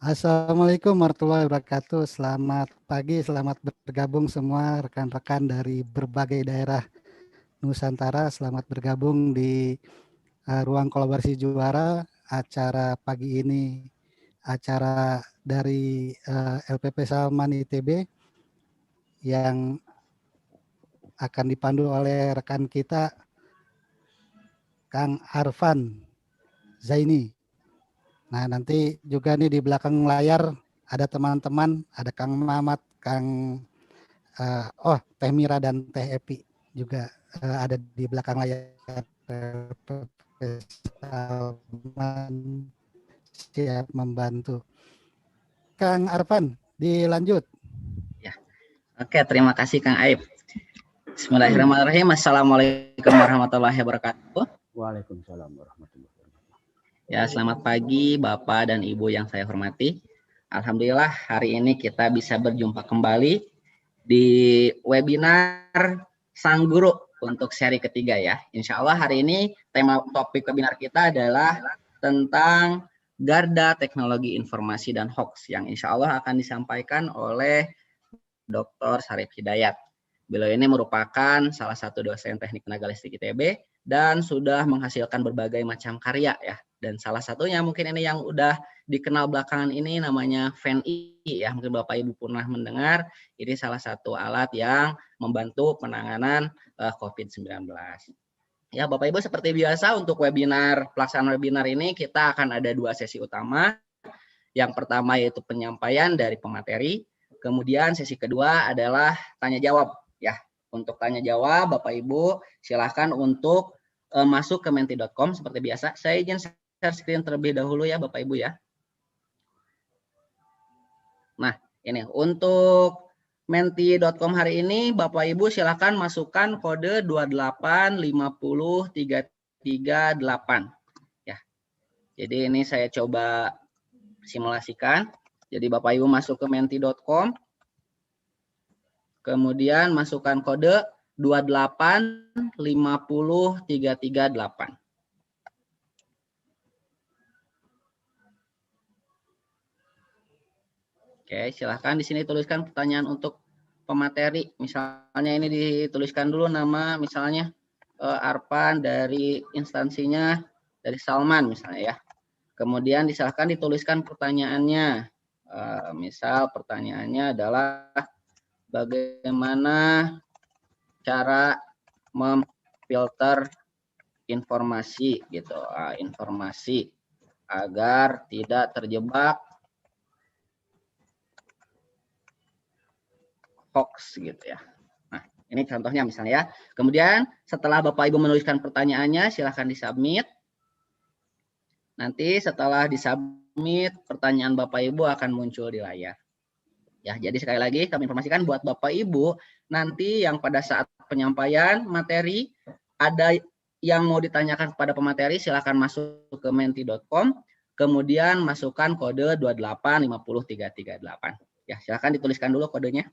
Assalamualaikum warahmatullahi wabarakatuh. Selamat pagi, selamat bergabung semua rekan-rekan dari berbagai daerah Nusantara. Selamat bergabung di ruang kolaborasi juara. Acara pagi ini acara dari LPP Salman ITB yang akan dipandu oleh rekan kita Kang Arfan Zaini. Nah, nanti juga nih di belakang layar ada teman-teman, ada Kang Mamat, Teh Mira dan Teh Epi juga ada di belakang layar. Salman siap membantu. Kang Arfan, dilanjut. Ya. Oke, terima kasih Kang Aib. Bismillahirrahmanirrahim. Assalamualaikum warahmatullahi wabarakatuh. Waalaikumsalam warahmatullahi wabarakatuh. Ya, selamat pagi Bapak dan Ibu yang saya hormati. Alhamdulillah hari ini kita bisa berjumpa kembali di webinar Sang Guru untuk seri ketiga ya. Insya Allah hari ini tema topik webinar kita adalah tentang Garda Teknologi Informasi dan Hoax yang insya Allah akan disampaikan oleh Dr. Syarif Hidayat. Beliau ini merupakan salah satu dosen teknik tenaga listrik ITB dan sudah menghasilkan berbagai macam karya ya. Dan salah satunya mungkin ini yang udah dikenal belakangan ini namanya FENI ya. Mungkin Bapak Ibu pernah mendengar, ini salah satu alat yang membantu penanganan COVID-19. Ya Bapak Ibu, seperti biasa untuk pelaksanaan webinar ini kita akan ada dua sesi utama. Yang pertama yaitu penyampaian dari pemateri, kemudian sesi kedua adalah tanya jawab ya. Untuk tanya jawab Bapak Ibu silahkan untuk masuk ke menti.com seperti biasa. Saya izin share screen terlebih dahulu ya Bapak Ibu ya. Nah, ini untuk menti.com hari ini Bapak Ibu silahkan masukkan kode 2850338 ya. Jadi ini saya coba simulasikan. Jadi Bapak Ibu masuk ke menti.com, kemudian masukkan kode 2850338. Oke, silahkan di sini tuliskan pertanyaan untuk pemateri. Misalnya ini dituliskan dulu nama, misalnya Arfan dari instansinya dari Salman misalnya ya. Kemudian silahkan dituliskan pertanyaannya. Misal pertanyaannya adalah bagaimana cara memfilter informasi gitu, informasi agar tidak terjebak hoax gitu ya. Nah, ini contohnya misalnya ya. Kemudian setelah Bapak Ibu menuliskan pertanyaannya, silahkan disubmit. Nanti setelah disubmit, pertanyaan Bapak Ibu akan muncul di layar. Ya, jadi sekali lagi kami informasikan buat Bapak Ibu, nanti yang pada saat penyampaian materi ada yang mau ditanyakan kepada pemateri, silahkan masuk ke menti.com, kemudian masukkan kode 2850338. Ya, silahkan dituliskan dulu kodenya.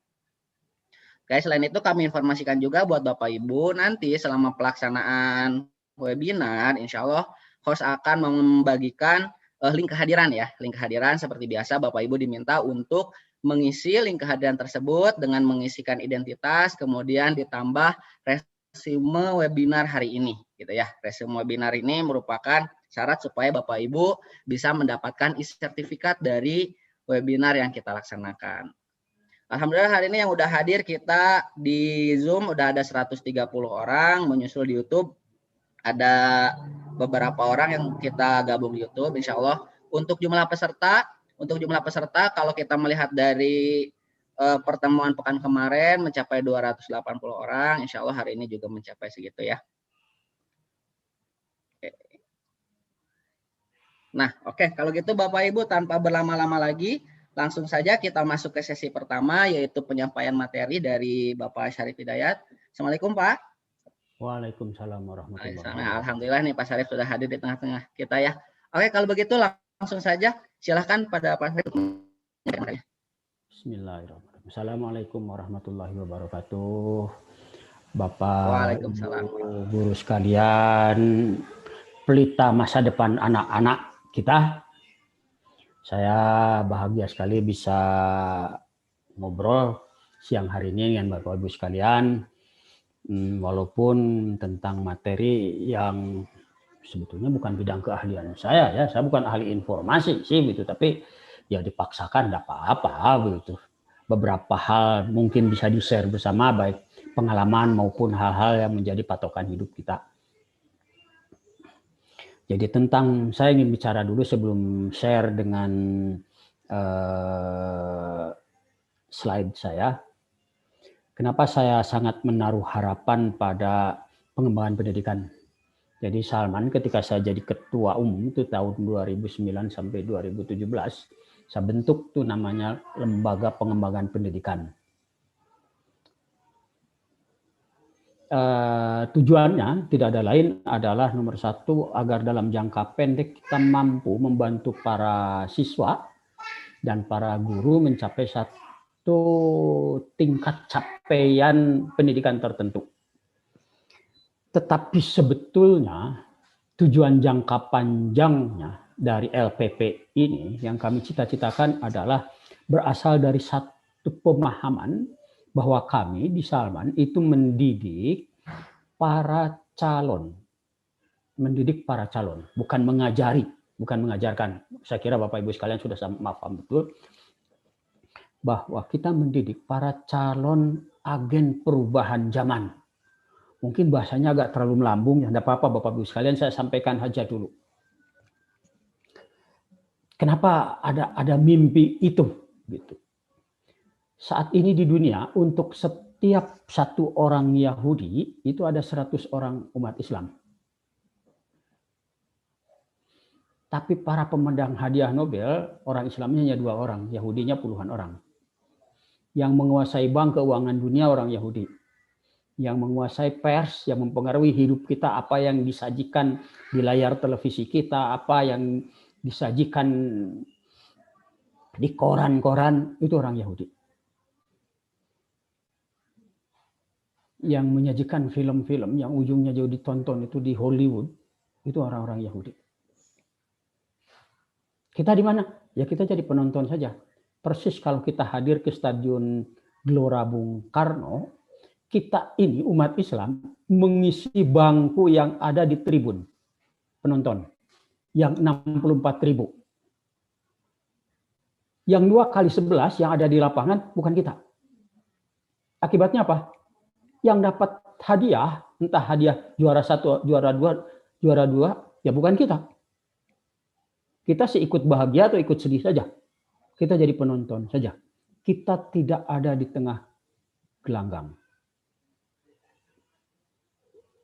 Oke, selain itu kami informasikan juga buat Bapak Ibu, nanti selama pelaksanaan webinar, insya Allah host akan membagikan link kehadiran ya. Link kehadiran seperti biasa Bapak Ibu diminta untuk mengisi link kehadiran tersebut dengan mengisikan identitas, kemudian ditambah resume webinar hari ini. Gitu ya. Resume webinar ini merupakan syarat supaya Bapak Ibu bisa mendapatkan sertifikat dari webinar yang kita laksanakan. Alhamdulillah hari ini yang udah hadir kita di Zoom udah ada 130 orang, menyusul di YouTube ada beberapa orang yang kita gabung di YouTube. Insya Allah untuk jumlah peserta kalau kita melihat dari pertemuan pekan kemarin mencapai 280 orang, insya Allah hari ini juga mencapai segitu ya. Nah, oke, kalau gitu Bapak Ibu tanpa berlama-lama lagi, langsung saja kita masuk ke sesi pertama, yaitu penyampaian materi dari Bapak Syarif Hidayat. Assalamualaikum Pak. Waalaikumsalam warahmatullahi wabarakatuh. Alhamdulillah nih Pak Syarif sudah hadir di tengah-tengah kita ya. Oke, kalau begitu langsung saja silahkan pada Pak Syarif. Bismillahirrahmanirrahim. Assalamualaikum warahmatullahi wabarakatuh. Bapak, Ibu, guru sekalian, pelita masa depan anak-anak kita. Saya bahagia sekali bisa ngobrol siang hari ini dengan Bapak Ibu sekalian, walaupun tentang materi yang sebetulnya bukan bidang keahlian saya ya. Saya bukan ahli informasi sih gitu, tapi ya dipaksakan enggak apa-apa begitu. Beberapa hal mungkin bisa di-share bersama, baik pengalaman maupun hal-hal yang menjadi patokan hidup kita. Jadi saya ingin bicara dulu sebelum share dengan slide saya. Kenapa saya sangat menaruh harapan pada pengembangan pendidikan. Jadi Salman ketika saya jadi ketua umum itu tahun 2009 sampai 2017, saya bentuk tuh namanya Lembaga Pengembangan Pendidikan. Tujuannya tidak ada lain adalah nomor satu, agar dalam jangka pendek kita mampu membantu para siswa dan para guru mencapai satu tingkat capaian pendidikan tertentu. Tetapi sebetulnya tujuan jangka panjangnya dari LPP ini yang kami cita-citakan adalah berasal dari satu pemahaman bahwa kami di Salman itu mendidik para calon. Mendidik para calon, bukan mengajari, bukan mengajarkan. Saya kira Bapak Ibu sekalian sudah paham betul bahwa kita mendidik para calon agen perubahan zaman. Mungkin bahasanya agak terlalu melambung, ya enggak apa-apa Bapak Ibu sekalian, saya sampaikan aja dulu. Kenapa ada mimpi itu gitu. Saat ini di dunia untuk setiap satu orang Yahudi itu ada 100 orang umat Islam. Tapi para pemenang hadiah Nobel, orang Islamnya hanya 2 orang, Yahudinya puluhan orang. Yang menguasai bank keuangan dunia orang Yahudi. Yang menguasai pers, yang mempengaruhi hidup kita, apa yang disajikan di layar televisi kita, apa yang disajikan di koran-koran, itu orang Yahudi. Yang menyajikan film-film yang ujungnya jauh ditonton itu di Hollywood, itu orang-orang Yahudi. Kita di mana? Ya kita jadi penonton saja. Persis kalau kita hadir ke Stadion Gelora Bung Karno, kita ini umat Islam mengisi bangku yang ada di tribun penonton, yang 64.000. Yang 2x11 yang ada di lapangan bukan kita. Akibatnya apa? Yang dapat hadiah, entah hadiah juara 1, juara 2, ya bukan kita. Kita sih ikut bahagia atau ikut sedih saja. Kita jadi penonton saja. Kita tidak ada di tengah gelanggang.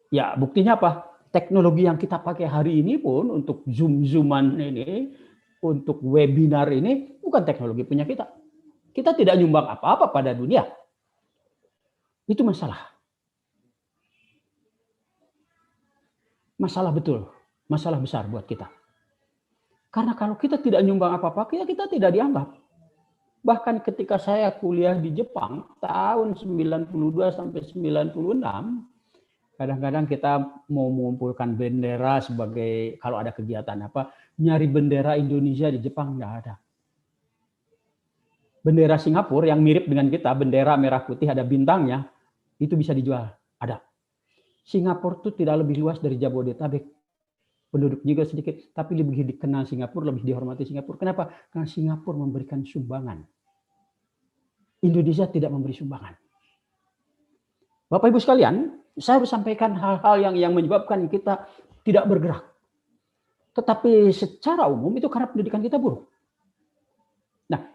Ya buktinya apa? Teknologi yang kita pakai hari ini pun untuk Zoom-Zooman ini, untuk webinar ini, bukan teknologi punya kita. Kita tidak nyumbang apa-apa pada dunia. Itu masalah. Masalah betul. Masalah besar buat kita. Karena kalau kita tidak nyumbang apa-apa, kita tidak dianggap. Bahkan ketika saya kuliah di Jepang, tahun 92 sampai 96, kadang-kadang kita mau mengumpulkan bendera sebagai, kalau ada kegiatan apa, nyari bendera Indonesia di Jepang, nggak ada. Bendera Singapura yang mirip dengan kita, bendera merah putih ada bintangnya, itu bisa dijual, ada. Singapura itu tidak lebih luas dari Jabodetabek. Penduduk juga sedikit, tapi lebih dikenal Singapura, lebih dihormati Singapura. Kenapa? Karena Singapura memberikan sumbangan. Indonesia tidak memberi sumbangan. Bapak Ibu sekalian, saya harus sampaikan hal-hal yang menyebabkan kita tidak bergerak. Tetapi secara umum itu karena pendidikan kita buruk. Nah,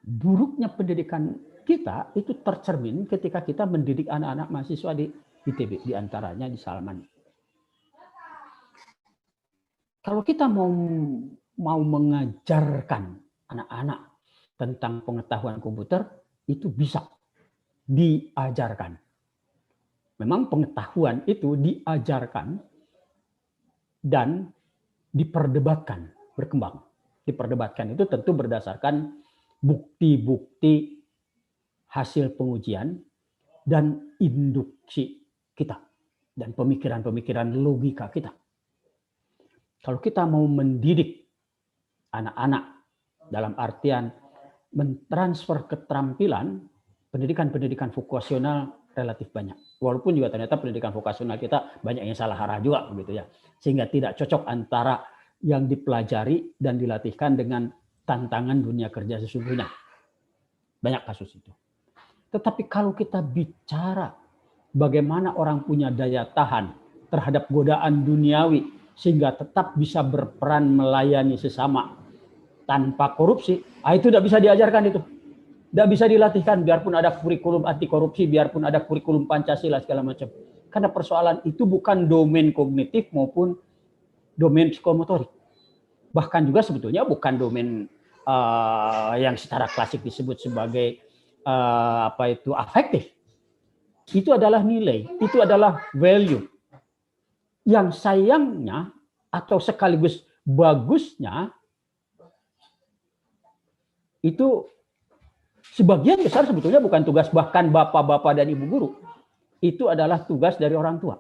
buruknya pendidikan kita itu tercermin ketika kita mendidik anak-anak mahasiswa di ITB, diantaranya di Salman. Kalau kita mau mengajarkan anak-anak tentang pengetahuan komputer, itu bisa diajarkan. Memang pengetahuan itu diajarkan dan diperdebatkan, berkembang. Diperdebatkan itu tentu berdasarkan bukti-bukti hasil pengujian dan induksi kita dan pemikiran-pemikiran logika kita. Kalau kita mau mendidik anak-anak dalam artian mentransfer keterampilan, pendidikan vokasional relatif banyak. Walaupun juga ternyata pendidikan vokasional kita banyak yang salah arah juga begitu ya. Sehingga tidak cocok antara yang dipelajari dan dilatihkan dengan tantangan dunia kerja sesungguhnya. Banyak kasus itu. Tetapi kalau kita bicara bagaimana orang punya daya tahan terhadap godaan duniawi sehingga tetap bisa berperan melayani sesama tanpa korupsi, itu tidak bisa diajarkan itu. Tidak bisa dilatihkan biarpun ada kurikulum anti korupsi, biarpun ada kurikulum Pancasila segala macam. Karena persoalan itu bukan domain kognitif maupun domain psikomotorik. Bahkan juga sebetulnya bukan domain yang secara klasik disebut sebagai afektif. Itu adalah nilai, itu adalah value. Yang sayangnya atau sekaligus bagusnya itu sebagian besar sebetulnya bukan tugas bahkan bapak-bapak dan ibu guru. Itu adalah tugas dari orang tua.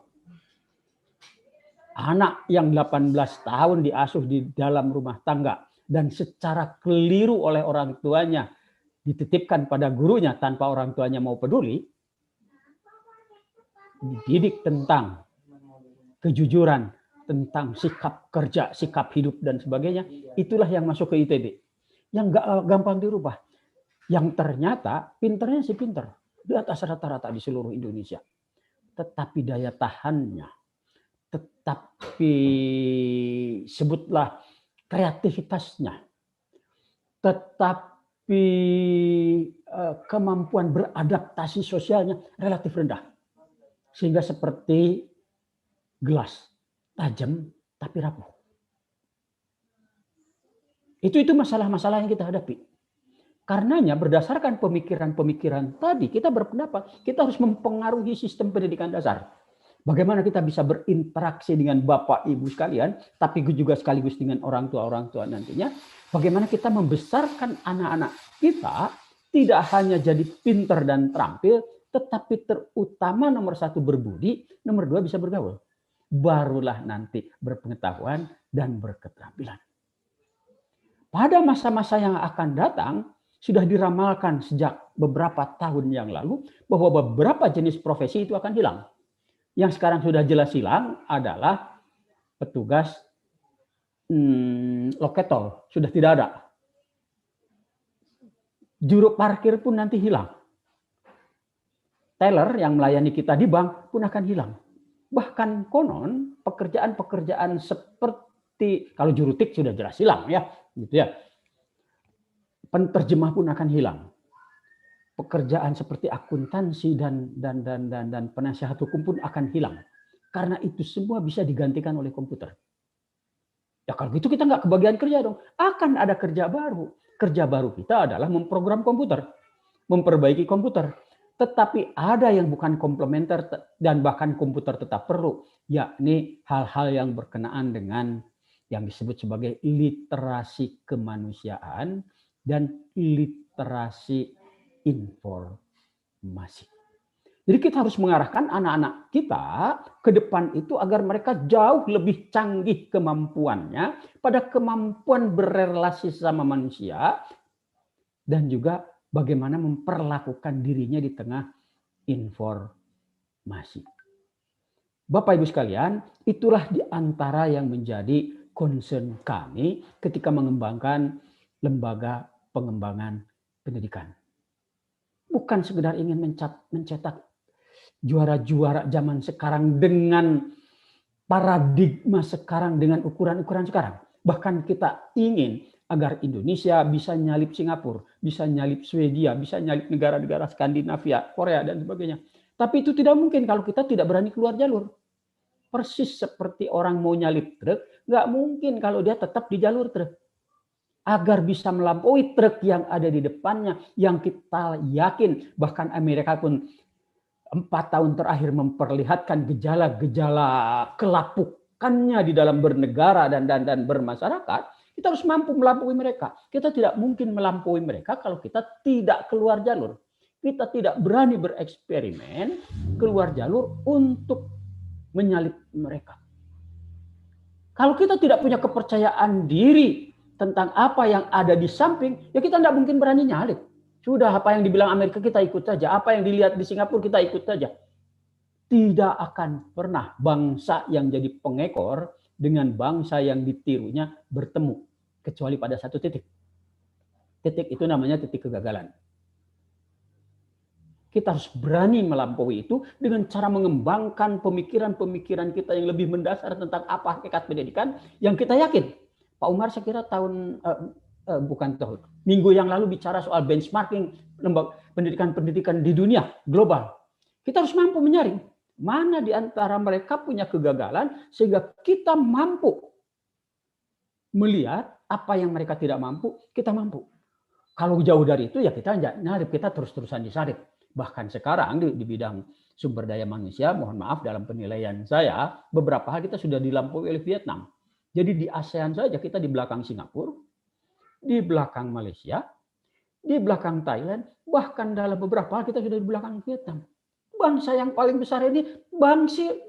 Anak yang 18 tahun diasuh di dalam rumah tangga dan secara keliru oleh orang tuanya dititipkan pada gurunya tanpa orang tuanya mau peduli, dididik tentang kejujuran, tentang sikap kerja, sikap hidup dan sebagainya, itulah yang masuk ke ITB. Yang nggak gampang dirubah. Yang ternyata pinternya sih pinter, di atas rata-rata di seluruh Indonesia. Tetapi daya tahannya, tetapi sebutlah kreativitasnya, tetapi kemampuan beradaptasi sosialnya relatif rendah. Sehingga seperti gelas, tajam tapi rapuh. Itu masalah-masalah yang kita hadapi. Karenanya berdasarkan pemikiran-pemikiran tadi, kita berpendapat kita harus mempengaruhi sistem pendidikan dasar. Bagaimana kita bisa berinteraksi dengan Bapak Ibu sekalian, tapi juga sekaligus dengan orang tua nantinya. Bagaimana kita membesarkan anak-anak kita tidak hanya jadi pinter dan terampil, tetapi terutama nomor 1 berbudi, nomor 2 bisa bergaul. Barulah nanti berpengetahuan dan berketerampilan. Pada masa-masa yang akan datang, sudah diramalkan sejak beberapa tahun yang lalu bahwa beberapa jenis profesi itu akan hilang. Yang sekarang sudah jelas hilang adalah petugas loket tol, sudah tidak ada. Juru parkir pun nanti hilang. Teller yang melayani kita di bank pun akan hilang. Bahkan konon pekerjaan-pekerjaan seperti, kalau jurutik sudah jelas hilang ya, gitu ya. Penterjemah pun akan hilang. Pekerjaan seperti akuntansi dan penasihat hukum pun akan hilang. Karena itu semua bisa digantikan oleh komputer. Ya kalau gitu kita nggak kebagian kerja dong. Akan ada kerja baru. Kerja baru kita adalah memprogram komputer. Memperbaiki komputer. Tetapi ada yang bukan komplementer dan bahkan komputer tetap perlu. Yakni hal-hal yang berkenaan dengan yang disebut sebagai literasi kemanusiaan dan literasi informasi. Jadi kita harus mengarahkan anak-anak kita ke depan itu agar mereka jauh lebih canggih kemampuannya pada kemampuan berrelasi sama manusia dan juga bagaimana memperlakukan dirinya di tengah informasi. Bapak Ibu sekalian, itulah di antara yang menjadi concern kami ketika mengembangkan lembaga pengembangan pendidikan. Bukan sekedar ingin mencetak juara-juara zaman sekarang dengan paradigma sekarang, dengan ukuran-ukuran sekarang. Bahkan kita ingin agar Indonesia bisa nyalip Singapura, bisa nyalip Swedia, bisa nyalip negara-negara Skandinavia, Korea, dan sebagainya. Tapi itu tidak mungkin kalau kita tidak berani keluar jalur. Persis seperti orang mau nyalip truk, nggak mungkin kalau dia tetap di jalur truk. Agar bisa melampaui truk yang ada di depannya, yang kita yakin bahkan Amerika pun 4 tahun terakhir memperlihatkan gejala-gejala kelapukannya di dalam bernegara dan bermasyarakat, kita harus mampu melampaui mereka. Kita tidak mungkin melampaui mereka kalau kita tidak keluar jalur. Kita tidak berani bereksperimen keluar jalur untuk menyalip mereka. Kalau kita tidak punya kepercayaan diri tentang apa yang ada di samping, ya kita tidak mungkin berani nyalip. Sudah apa yang dibilang Amerika kita ikut saja, apa yang dilihat di Singapura kita ikut saja. Tidak akan pernah bangsa yang jadi pengekor dengan bangsa yang ditirunya bertemu, kecuali pada satu titik. Titik itu namanya titik kegagalan. Kita harus berani melampaui itu dengan cara mengembangkan pemikiran-pemikiran kita yang lebih mendasar tentang apa hakikat pendidikan yang kita yakin. Pak Umar saya kira minggu yang lalu bicara soal benchmarking pendidikan di dunia global. Kita harus mampu menyaring mana di antara mereka punya kegagalan sehingga kita mampu melihat apa yang mereka tidak mampu, kita mampu. Kalau jauh dari itu ya kita nyarip, kita terus-terusan disarip. Bahkan sekarang di bidang sumber daya manusia, mohon maaf dalam penilaian saya, beberapa hal kita sudah dilampaui oleh Vietnam. Jadi di ASEAN saja kita di belakang Singapura, di belakang Malaysia, di belakang Thailand, bahkan dalam beberapa hal kita sudah di belakang Vietnam. Bangsa yang paling besar ini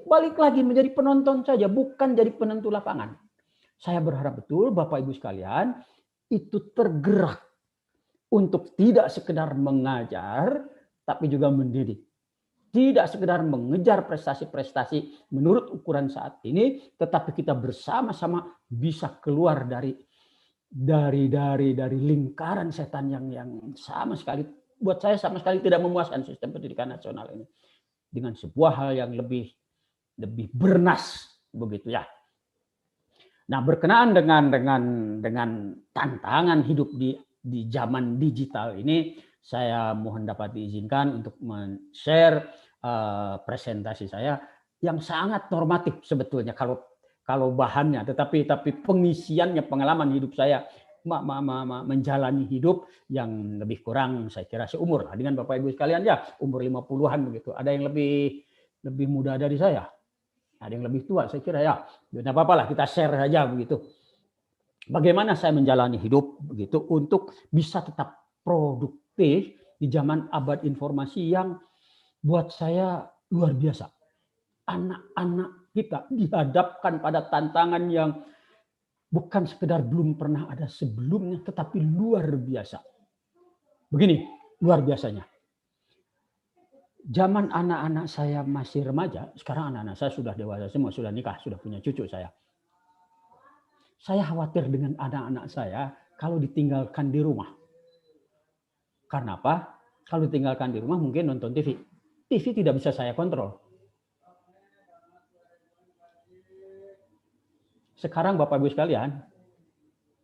balik lagi menjadi penonton saja, bukan jadi penentu lapangan. Saya berharap betul Bapak Ibu sekalian itu tergerak untuk tidak sekedar mengajar, tapi juga mendidik. Tidak sekedar mengejar prestasi-prestasi menurut ukuran saat ini, tetapi kita bersama-sama bisa keluar dari lingkaran setan yang sama sekali, buat saya sama sekali tidak memuaskan sistem pendidikan nasional ini. Dengan sebuah hal yang lebih bernas, begitu ya. Nah, berkenaan dengan tantangan hidup di zaman digital ini, saya mohon dapat diizinkan untuk men-share presentasi saya yang sangat normatif sebetulnya kalau bahannya, tetapi pengisiannya, pengalaman hidup saya menjalani hidup yang lebih kurang saya kira seumur lah dengan Bapak Ibu sekalian ya, umur 50-an begitu. Ada yang lebih muda dari saya, ada yang lebih tua saya kira ya. Tidak apa-apa lah, kita share saja begitu. Bagaimana saya menjalani hidup begitu untuk bisa tetap produktif di zaman abad informasi yang buat saya luar biasa. Anak-anak kita dihadapkan pada tantangan yang bukan sekedar belum pernah ada sebelumnya, tetapi luar biasa. Begini, luar biasanya. Zaman anak-anak saya masih remaja, sekarang anak-anak saya sudah dewasa semua, sudah nikah, sudah punya cucu saya. Saya khawatir dengan anak-anak saya kalau ditinggalkan di rumah. Karena apa? Kalau ditinggalkan di rumah mungkin nonton TV. TV tidak bisa saya kontrol. Sekarang Bapak Ibu sekalian,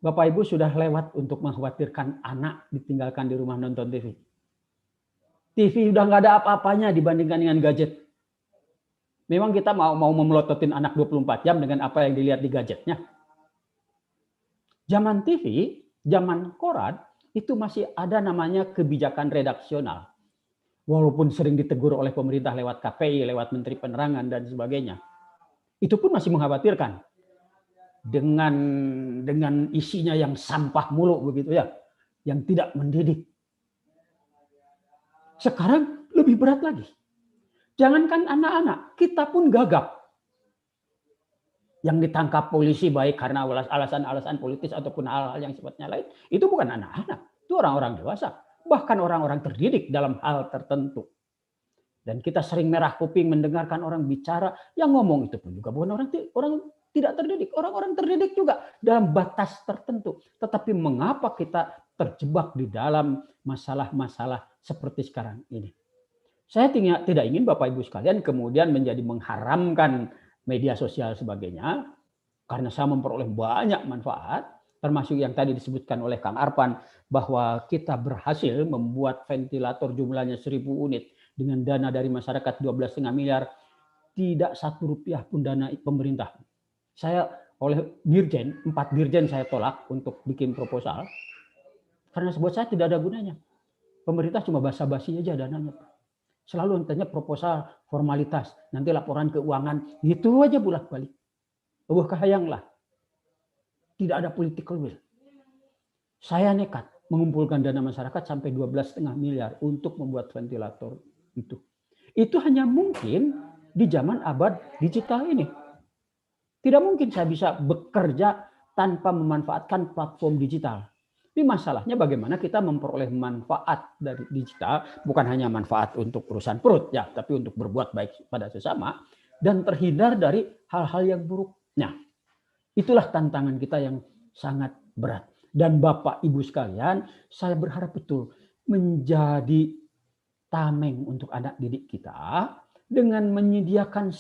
Bapak Ibu sudah lewat untuk mengkhawatirkan anak ditinggalkan di rumah nonton TV. TV udah nggak ada apa-apanya dibandingkan dengan gadget. Memang kita mau memelototin anak 24 jam dengan apa yang dilihat di gadgetnya. Zaman TV, zaman koran, itu masih ada namanya kebijakan redaksional. Walaupun sering ditegur oleh pemerintah lewat KPI, lewat Menteri Penerangan, dan sebagainya. Itu pun masih mengkhawatirkan. Dengan isinya yang sampah mulu begitu ya, yang tidak mendidik. Sekarang lebih berat lagi. Jangankan anak-anak, kita pun gagap. Yang ditangkap polisi baik karena alasan-alasan politis ataupun hal-hal yang sifatnya lain, itu bukan anak-anak, itu orang-orang dewasa, bahkan orang-orang terdidik dalam hal tertentu. Dan kita sering merah kuping mendengarkan orang bicara, yang ngomong itu pun juga bukan orang tidak terdidik, orang-orang terdidik juga dalam batas tertentu. Tetapi mengapa kita terjebak di dalam masalah-masalah seperti sekarang ini? Saya tidak ingin Bapak Ibu sekalian kemudian menjadi mengharamkan media sosial sebagainya, karena saya memperoleh banyak manfaat, termasuk yang tadi disebutkan oleh Kang Arpan, bahwa kita berhasil membuat ventilator jumlahnya 1.000 unit dengan dana dari masyarakat 12,5 miliar, tidak 1 rupiah pun dana pemerintah. Saya oleh dirjen, 4 dirjen saya tolak untuk bikin proposal, karena buat saya tidak ada gunanya. Pemerintah cuma basa-basi aja dananya. Selalu tanya proposal, formalitas, nanti laporan keuangan, gitu aja bolak-balik. Kahayanglah. Tidak ada political will. Saya nekat mengumpulkan dana masyarakat sampai 12,5 miliar untuk membuat ventilator itu. Itu hanya mungkin di zaman abad digital ini. Tidak mungkin saya bisa bekerja tanpa memanfaatkan platform digital. Tapi masalahnya bagaimana kita memperoleh manfaat dari digital, bukan hanya manfaat untuk urusan perut, ya, tapi untuk berbuat baik pada sesama dan terhindar dari hal-hal yang buruk. Nah, itulah tantangan kita yang sangat berat. Dan Bapak Ibu sekalian, saya berharap betul menjadi tameng untuk anak didik kita dengan menyediakan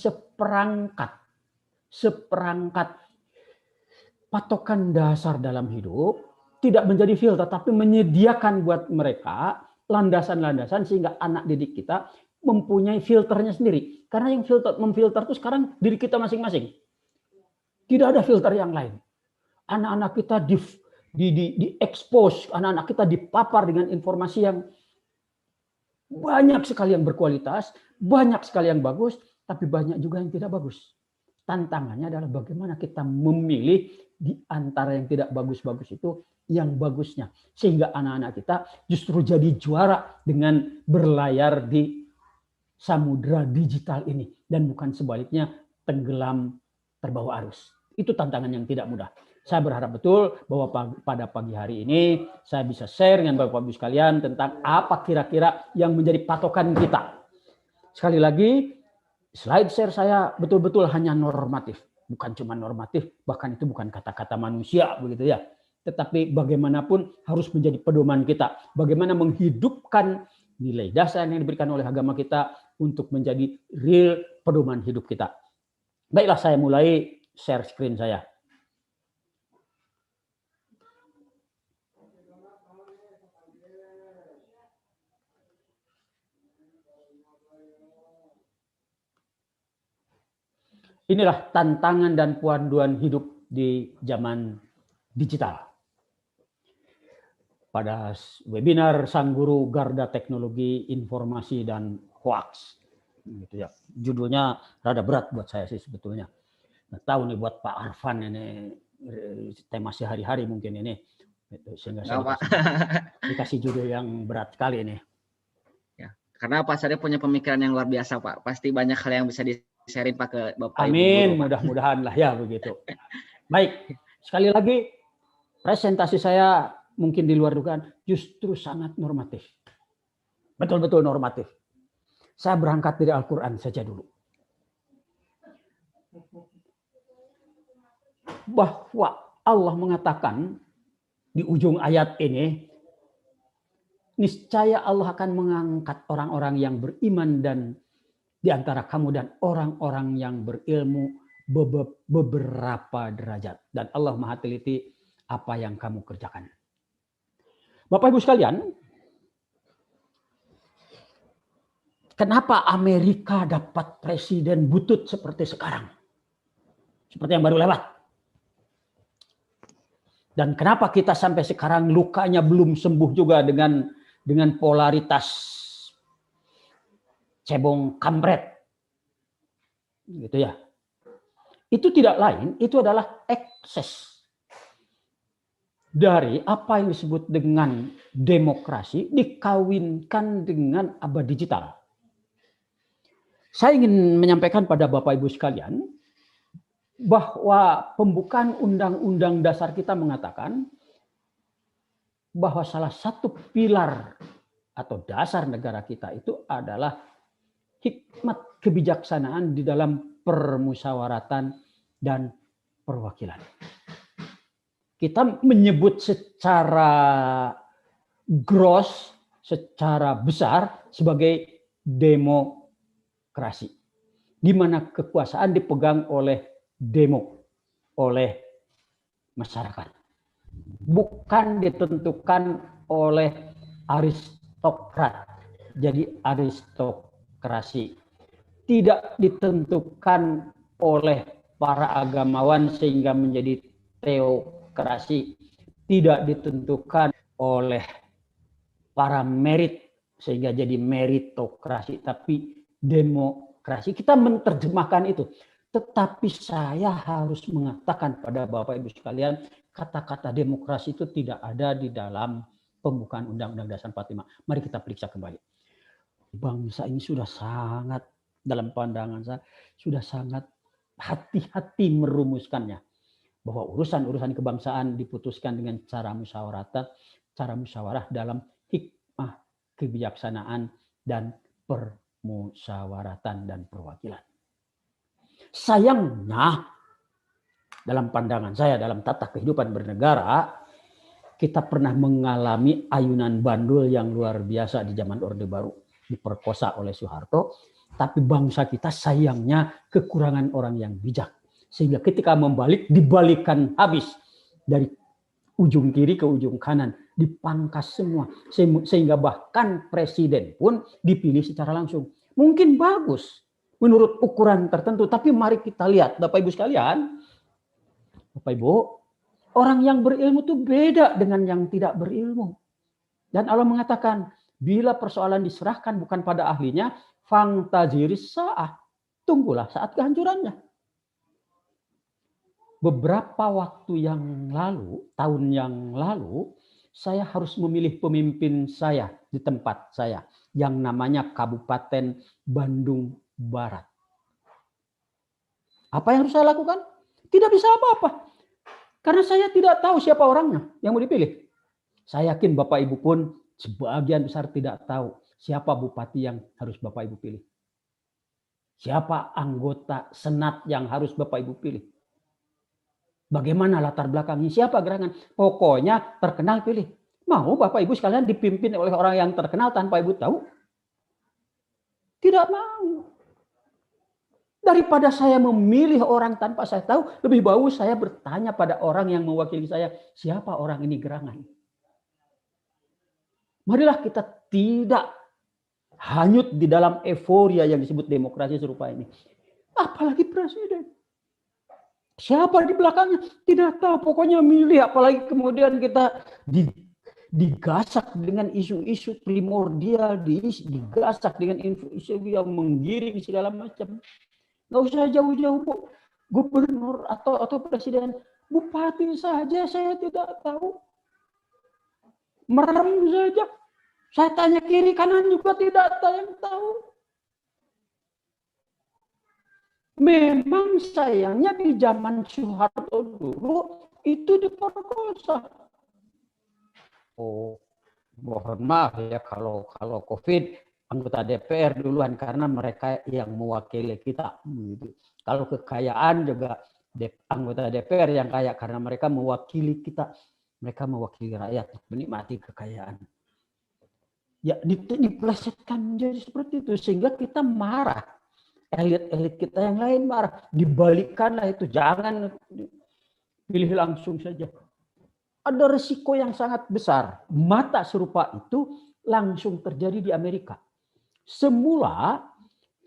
seperangkat patokan dasar dalam hidup, tidak menjadi filter, tapi menyediakan buat mereka landasan-landasan sehingga anak didik kita mempunyai filternya sendiri. Karena yang memfilter itu sekarang diri kita masing-masing. Tidak ada filter yang lain. Anak-anak kita di-expose, anak-anak kita dipapar dengan informasi yang banyak sekali yang berkualitas, banyak sekali yang bagus, tapi banyak juga yang tidak bagus. Tantangannya adalah bagaimana kita memilih di antara yang tidak bagus-bagus itu yang bagusnya. Sehingga anak-anak kita justru jadi juara dengan berlayar di samudra digital ini. Dan bukan sebaliknya tenggelam terbawa arus. Itu tantangan yang tidak mudah. Saya berharap betul bahwa pada pagi hari ini saya bisa share dengan Bapak-Ibu sekalian tentang apa kira-kira yang menjadi patokan kita. Sekali lagi, slide share saya betul-betul hanya normatif. Bukan cuma normatif, bahkan itu bukan kata-kata manusia, begitu ya. Tetapi bagaimanapun harus menjadi pedoman kita. Bagaimana menghidupkan nilai dasar yang diberikan oleh agama kita untuk menjadi real pedoman hidup kita. Baiklah, saya mulai share screen saya. Inilah tantangan dan panduan hidup di zaman digital. Pada webinar Sang Guru Garda Teknologi Informasi dan Hoax. Gitu ya. Judulnya rada berat buat saya sih sebetulnya. Nggak tahu nih buat Pak Arfan ini tema sehari-hari mungkin ini. Sehingga saya dikasih judul yang berat sekali ini. Ya, karena Pak Sari punya pemikiran yang luar biasa, Pak. Pasti banyak hal yang bisa di-sharing Pak ke Bapak Ibu. Amin, mudah-mudahan lah ya begitu. Baik, sekali lagi presentasi saya mungkin di luar dugaan justru sangat normatif. Betul-betul normatif. Saya berangkat dari Al-Quran saja dulu. Bahwa Allah mengatakan di ujung ayat ini, niscaya Allah akan mengangkat orang-orang yang beriman dan di antara kamu dan orang-orang yang berilmu beberapa derajat. Dan Allah Maha teliti apa yang kamu kerjakan. Bapak Ibu sekalian, kenapa Amerika dapat presiden butut seperti sekarang? Seperti yang baru lewat. Dan kenapa kita sampai sekarang lukanya belum sembuh juga dengan polaritas cebong kampret. Gitu ya. Itu tidak lain, itu adalah ekses dari apa yang disebut dengan demokrasi dikawinkan dengan abad digital. Saya ingin menyampaikan pada Bapak Ibu sekalian bahwa pembukaan Undang-Undang Dasar kita mengatakan bahwa salah satu pilar atau dasar negara kita itu adalah hikmat kebijaksanaan di dalam permusyawaratan dan perwakilan. Kita menyebut secara gross, secara besar sebagai demokrasi, di mana kekuasaan dipegang oleh oleh masyarakat, bukan ditentukan oleh aristokrat. Jadi aristokrasi tidak ditentukan oleh para agamawan sehingga menjadi teokrasi, tidak ditentukan oleh para merit sehingga jadi meritokrasi, tapi demokrasi. Kita menerjemahkan itu. Tetapi saya harus mengatakan pada Bapak Ibu sekalian, kata-kata demokrasi itu tidak ada di dalam pembukaan Undang-Undang Dasar 45. Mari kita periksa kembali. Bangsa ini sudah sangat, dalam pandangan saya, sudah sangat hati-hati merumuskannya. Bahwa urusan-urusan kebangsaan diputuskan dengan cara musyawarah dalam hikmah kebijaksanaan dan permusyawaratan dan perwakilan. Sayangnya, dalam pandangan saya, dalam tata kehidupan bernegara, kita pernah mengalami ayunan bandul yang luar biasa di zaman Orde Baru. Diperkosa oleh Soeharto, tapi bangsa kita sayangnya kekurangan orang yang bijak. Sehingga ketika membalik, dibalikkan habis. Dari ujung kiri ke ujung kanan. Dipangkas semua. Sehingga bahkan presiden pun dipilih secara langsung. Mungkin bagus menurut ukuran tertentu. Tapi mari kita lihat, Bapak Ibu sekalian. Bapak Ibu, orang yang berilmu itu beda dengan yang tidak berilmu. Dan Allah mengatakan, bila persoalan diserahkan bukan pada ahlinya, fangtaziris sa'ah. Tunggulah saat kehancurannya. Beberapa waktu yang lalu, tahun yang lalu, saya harus memilih pemimpin saya di tempat saya yang namanya Kabupaten Bandung Barat. Apa yang harus saya lakukan? Tidak bisa apa-apa. Karena saya tidak tahu siapa orangnya yang mau dipilih. Saya yakin Bapak Ibu pun sebagian besar tidak tahu siapa bupati yang harus Bapak Ibu pilih. Siapa anggota senat yang harus Bapak Ibu pilih. Bagaimana latar belakangnya, siapa gerangan. Pokoknya terkenal pilih. Mau Bapak Ibu sekalian dipimpin oleh orang yang terkenal tanpa Ibu tahu? Tidak mau. Daripada saya memilih orang tanpa saya tahu, lebih bagus saya bertanya pada orang yang mewakili saya, siapa orang ini gerangan. Marilah kita tidak hanyut di dalam euforia yang disebut demokrasi serupa ini. Apalagi presiden. Siapa di belakangnya? Tidak tahu. Pokoknya milih. Apalagi kemudian kita digasak dengan isu-isu primordial, digasak dengan isu yang menggiring segala macam. Nggak usah jauh-jauh, Bu. Gubernur atau presiden. Bupati saja saya tidak tahu. Merem saja. Saya tanya kiri kanan juga tidak ada yang tahu. Memang sayangnya di zaman Soeharto dulu itu diperkosa. Oh, mohon maaf ya kalau COVID anggota DPR duluan karena mereka yang mewakili kita. Kalau kekayaan juga anggota DPR yang kaya karena mereka mewakili kita, mereka mewakili rakyat menikmati kekayaan. Ya diplesetkan menjadi seperti itu sehingga kita marah. Elit-elit kita yang lain marah. Dibalikkanlah itu. Jangan pilih langsung saja. Ada resiko yang sangat besar. Mata serupa itu langsung terjadi di Amerika. Semula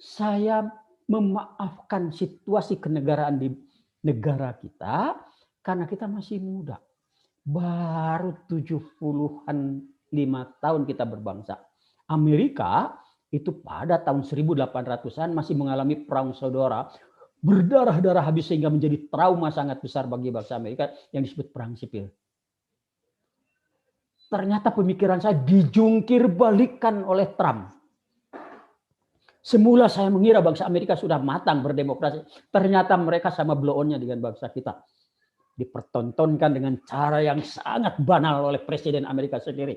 saya memaafkan situasi kenegaraan di negara kita karena kita masih muda. Baru 70-an 5 tahun kita berbangsa. Amerika itu pada tahun 1800-an masih mengalami perang saudara. Berdarah-darah habis sehingga menjadi trauma sangat besar bagi bangsa Amerika yang disebut perang sipil. Ternyata pemikiran saya dijungkir balikan oleh Trump. Semula saya mengira bangsa Amerika sudah matang berdemokrasi. Ternyata mereka sama blow-on-nya dengan bangsa kita. Dipertontonkan dengan cara yang sangat banal oleh Presiden Amerika sendiri.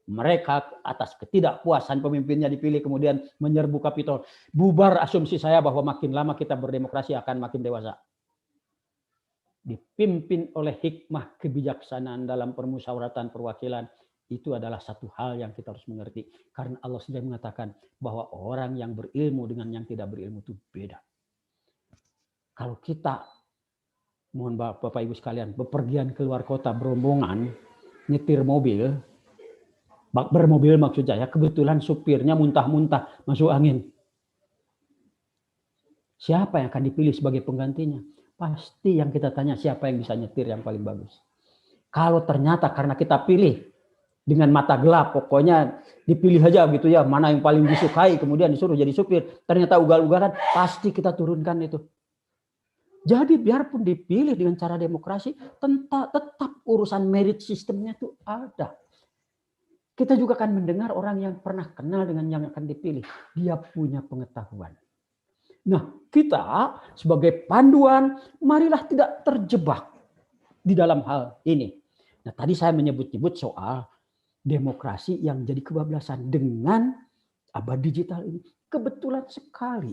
Mereka atas ketidakpuasan pemimpinnya dipilih kemudian menyerbu Kapitol. Bubar asumsi saya bahwa makin lama kita berdemokrasi akan makin dewasa. Dipimpin oleh hikmah kebijaksanaan dalam permusyawaratan perwakilan. Itu adalah satu hal yang kita harus mengerti. Karena Allah sudah mengatakan bahwa orang yang berilmu dengan yang tidak berilmu itu beda. Kalau kita, mohon Bapak Ibu sekalian, bepergian keluar kota berombongan, nyetir mobil, bermobil maksud saya, kebetulan supirnya muntah-muntah masuk angin. Siapa yang akan dipilih sebagai penggantinya? Pasti yang kita tanya siapa yang bisa nyetir yang paling bagus. Kalau ternyata karena kita pilih dengan mata gelap, pokoknya dipilih aja gitu ya, mana yang paling disukai, kemudian disuruh jadi supir, ternyata ugal-ugalan, pasti kita turunkan itu. Jadi biarpun dipilih dengan cara demokrasi, tetap urusan merit sistemnya itu ada. Kita juga akan mendengar orang yang pernah kenal dengan yang akan dipilih. Dia punya pengetahuan. Nah, kita sebagai panduan, marilah tidak terjebak di dalam hal ini. Nah, tadi saya menyebut-nyebut soal demokrasi yang jadi kebablasan dengan abad digital ini. Kebetulan sekali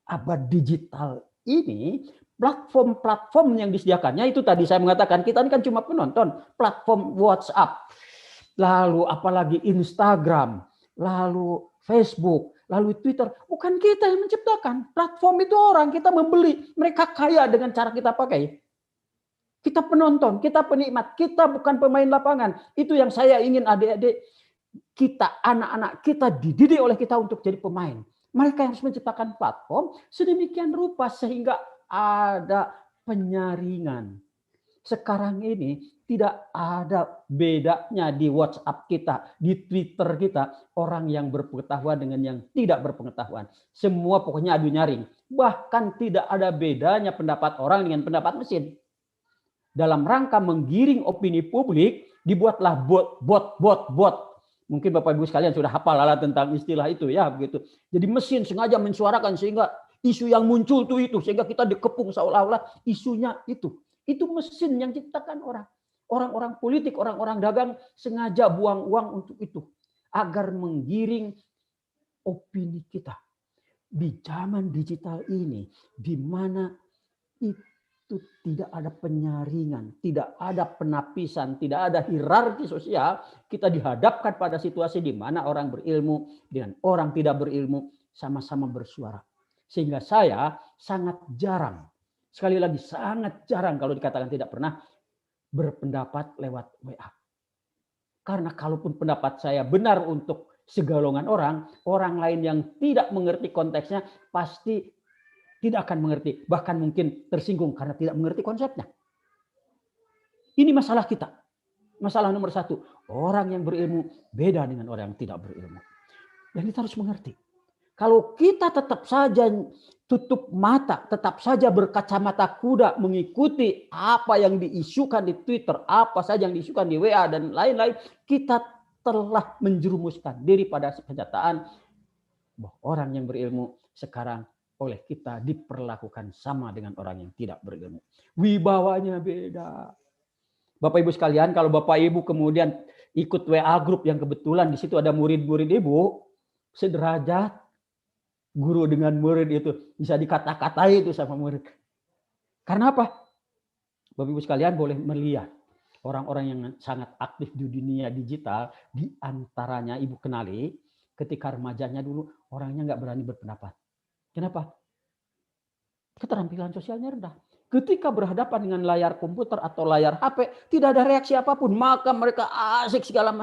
abad digital ini, platform-platform yang disediakannya itu tadi saya mengatakan, kita ini kan cuma penonton, platform WhatsApp, lalu apalagi Instagram, lalu Facebook, lalu Twitter. Bukan kita yang menciptakan. Platform itu orang, kita membeli. Mereka kaya dengan cara kita pakai. Kita penonton, kita penikmat, kita bukan pemain lapangan. Itu yang saya ingin adik-adik kita, anak-anak kita dididik oleh kita untuk jadi pemain. Mereka yang harus menciptakan platform sedemikian rupa sehingga ada penyaringan. Sekarang ini tidak ada bedanya di WhatsApp kita, di Twitter kita, orang yang berpengetahuan dengan yang tidak berpengetahuan. Semua pokoknya adu nyaring. Bahkan tidak ada bedanya pendapat orang dengan pendapat mesin. Dalam rangka menggiring opini publik, dibuatlah bot. Mungkin Bapak Ibu sekalian sudah hafal tentang istilah itu ya begitu. Jadi mesin sengaja mensuarakan sehingga isu yang muncul itu sehingga kita dikepung seolah-olah isunya itu. Itu mesin yang ciptakan orang. Orang-orang politik, orang-orang dagang sengaja buang uang untuk itu agar menggiring opini kita. Di zaman digital ini di mana itu tidak ada penyaringan, tidak ada penapisan, tidak ada hierarki sosial, kita dihadapkan pada situasi di mana orang berilmu dengan orang tidak berilmu sama-sama bersuara. Sehingga saya sangat jarang, sekali lagi sangat jarang kalau dikatakan tidak pernah berpendapat lewat WA. Karena kalaupun pendapat saya benar untuk segolongan orang lain yang tidak mengerti konteksnya pasti tidak akan mengerti, bahkan mungkin tersinggung karena tidak mengerti konsepnya. Ini masalah kita. Masalah nomor satu, orang yang berilmu beda dengan orang yang tidak berilmu. Dan kita harus mengerti. Kalau kita tetap saja tutup mata, tetap saja berkacamata kuda mengikuti apa yang diisukan di Twitter, apa saja yang diisukan di WA dan lain-lain, kita telah menjerumuskan diri pada kenyataan bahwa orang yang berilmu sekarang oleh kita diperlakukan sama dengan orang yang tidak berilmu. Wibawanya beda. Bapak Ibu sekalian, kalau Bapak Ibu kemudian ikut WA grup yang kebetulan di situ ada murid-murid Ibu, sederajat guru dengan murid itu bisa dikata-katai itu sama murid. Karena apa? Bapak Ibu sekalian boleh melihat orang-orang yang sangat aktif di dunia digital, di antaranya Ibu kenali ketika remajanya dulu orangnya nggak berani berpendapat. Kenapa? Keterampilan sosialnya rendah. Ketika berhadapan dengan layar komputer atau layar HP, tidak ada reaksi apapun. Maka mereka asik segala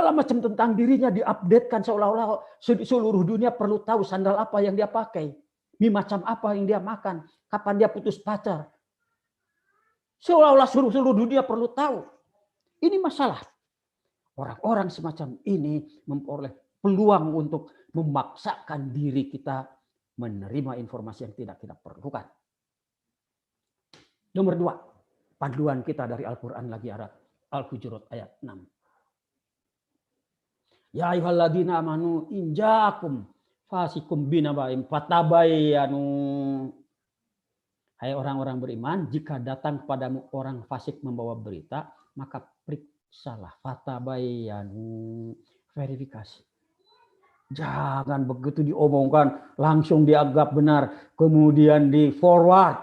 macam tentang dirinya diupdatekan seolah-olah seluruh dunia perlu tahu sandal apa yang dia pakai, mie macam apa yang dia makan, kapan dia putus pacar. Seolah-olah seluruh dunia perlu tahu. Ini masalah. Orang-orang semacam ini memperoleh peluang untuk memaksakan diri kita menerima informasi yang tidak kita perlukan. Nomor 2, panduan kita dari Al-Quran lagi Al-Hujurat ayat 6. Ya ayyuhalladzina amanu injakum fasikum binaba'in fatabayyanu. Hai orang-orang beriman, jika datang kepadamu orang fasik membawa berita, maka periksalah, fatabayyanu, verifikasi. Jangan begitu diomongkan langsung dianggap benar, kemudian di forward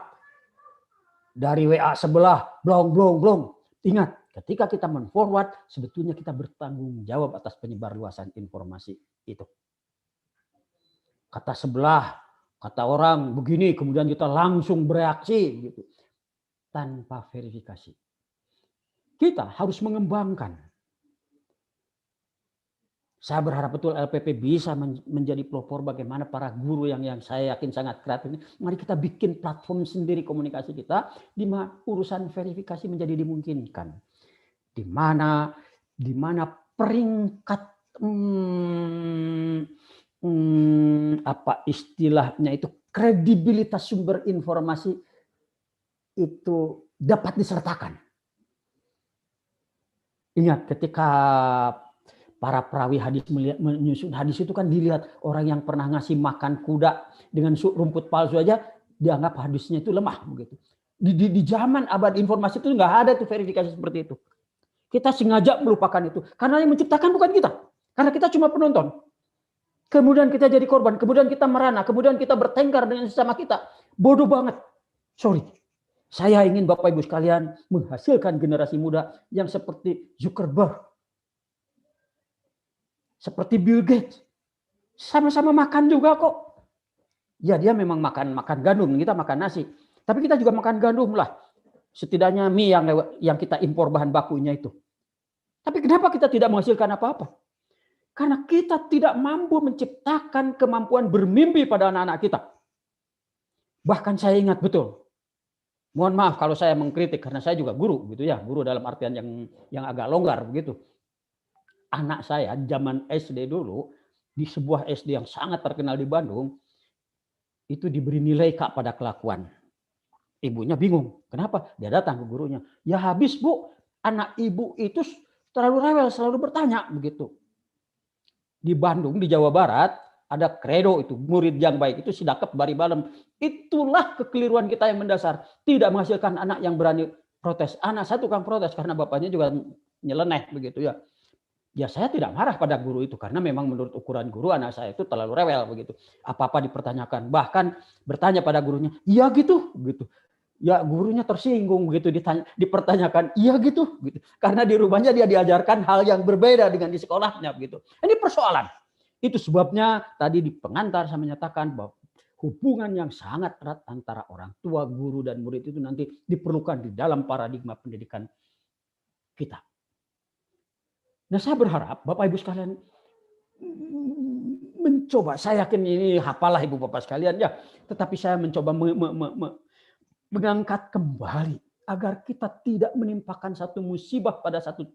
dari WA sebelah, blong. Ingat, ketika kita men-forward, sebetulnya kita bertanggung jawab atas penyebarluasan informasi itu. Kata sebelah, kata orang begini, kemudian kita langsung bereaksi gitu, tanpa verifikasi. Kita harus mengembangkan. Saya berharap betul LPP bisa menjadi pelopor bagaimana para guru yang saya yakin sangat kreatif ini. Mari kita bikin platform sendiri komunikasi kita di mana urusan verifikasi menjadi dimungkinkan. Di mana peringkat apa istilahnya itu kredibilitas sumber informasi itu dapat disertakan. Ingat ketika para perawi hadis menyusun hadis itu kan dilihat orang yang pernah ngasih makan kuda dengan rumput palsu aja dianggap hadisnya itu lemah begitu. Di zaman abad informasi itu nggak ada tuh verifikasi seperti itu. Kita sengaja melupakan itu karena yang menciptakan bukan kita, karena kita cuma penonton. Kemudian kita jadi korban, kemudian kita merana, kemudian kita bertengkar dengan sesama kita. Bodoh banget. Sorry. Saya ingin Bapak Ibu sekalian menghasilkan generasi muda yang seperti Zuckerberg, seperti Bill Gates. Sama-sama makan juga kok. Ya dia memang makan gandum, kita makan nasi. Tapi kita juga makan gandum lah. Setidaknya mie yang kita impor bahan bakunya itu. Tapi kenapa kita tidak menghasilkan apa-apa? Karena kita tidak mampu menciptakan kemampuan bermimpi pada anak-anak kita. Bahkan saya ingat betul. Mohon maaf kalau saya mengkritik karena saya juga guru gitu ya, guru dalam artian yang agak longgar begitu. Anak saya zaman SD dulu di sebuah SD yang sangat terkenal di Bandung itu diberi nilai K pada kelakuan. Ibunya bingung, kenapa? Dia datang ke gurunya, ya habis Bu, anak ibu itu terlalu rewel, selalu bertanya begitu. Di Bandung di Jawa Barat ada kredo itu, murid yang baik itu sidakep bari balem. Itulah kekeliruan kita yang mendasar. Tidak menghasilkan anak yang berani protes. Anak saya tukang protes karena bapaknya juga nyeleneh begitu ya. Ya saya tidak marah pada guru itu karena memang menurut ukuran guru anak saya itu terlalu rewel begitu. Apa-apa dipertanyakan. Bahkan bertanya pada gurunya, iya gitu. Ya gurunya tersinggung begitu dipertanyakan, iya gitu. Karena di rumahnya dia diajarkan hal yang berbeda dengan di sekolahnya begitu. Ini persoalan. Itu sebabnya tadi di pengantar saya menyatakan bahwa hubungan yang sangat erat antara orang tua, guru, dan murid itu nanti diperlukan di dalam paradigma pendidikan kita. Nah saya berharap Bapak Ibu sekalian mencoba, saya yakin ini hafalah Ibu Bapak sekalian ya, tetapi saya mencoba mengangkat kembali agar kita tidak menimpakan satu musibah pada satu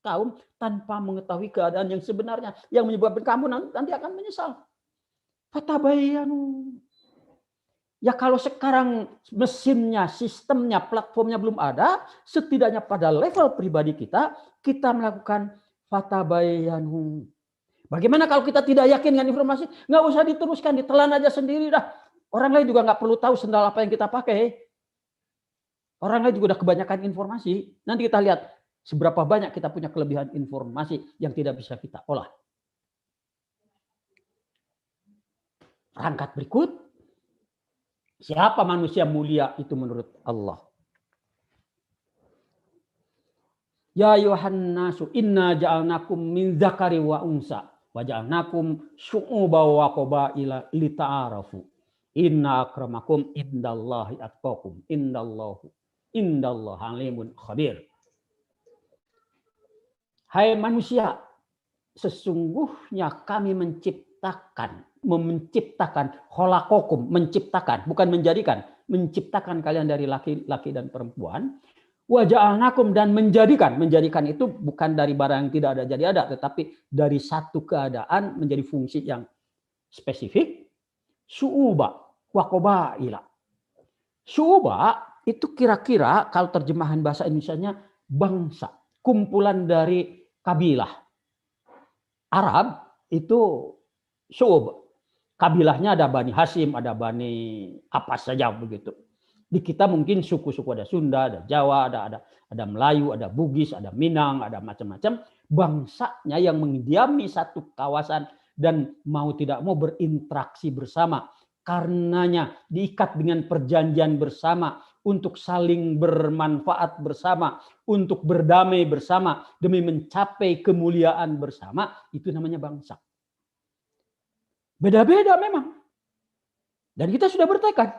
kaum tanpa mengetahui keadaan yang sebenarnya yang menyebabkan kamu nanti akan menyesal. Fatabayanu. Ya kalau sekarang mesinnya, sistemnya, platformnya belum ada, setidaknya pada level pribadi kita melakukan fatabayanu. Bagaimana kalau kita tidak yakin dengan informasi? Nggak usah diteruskan, ditelan aja sendiri dah. Orang lain juga nggak perlu tahu sendal apa yang kita pakai. Orang lain juga udah kebanyakan informasi. Nanti kita lihat seberapa banyak kita punya kelebihan informasi yang tidak bisa kita olah. Rangkat berikut. Siapa manusia mulia itu menurut Allah? Ya ayuhan nasu inna ja'alnakum min zakari wa unsa wa ja'alnakum syu'uba wa qabaila lita'arafu. Inna akramakum indallahi atqakum. Indallahi alimun khabir. Hai manusia, sesungguhnya kami menciptakan kholakokum, menciptakan, bukan menjadikan, menciptakan kalian dari laki-laki dan perempuan, wa ja'alnakum dan menjadikan itu bukan dari barang yang tidak ada jadi ada, tetapi dari satu keadaan menjadi fungsi yang spesifik, syu'uba wa qabaila. Syu'uba itu kira-kira kalau terjemahan bahasa Indonesianya bangsa, kumpulan dari kabilah. Arab itu syu'ub. Kabilahnya ada Bani Hasyim, ada Bani apa saja begitu. Di kita mungkin suku-suku ada Sunda, ada Jawa, ada Melayu, ada Bugis, ada Minang, ada macam-macam. Bangsanya yang mendiami satu kawasan dan mau tidak mau berinteraksi bersama. Karenanya diikat dengan perjanjian bersama untuk saling bermanfaat bersama, untuk berdamai bersama demi mencapai kemuliaan bersama, itu namanya bangsa. Beda-beda memang. Dan kita sudah bertekad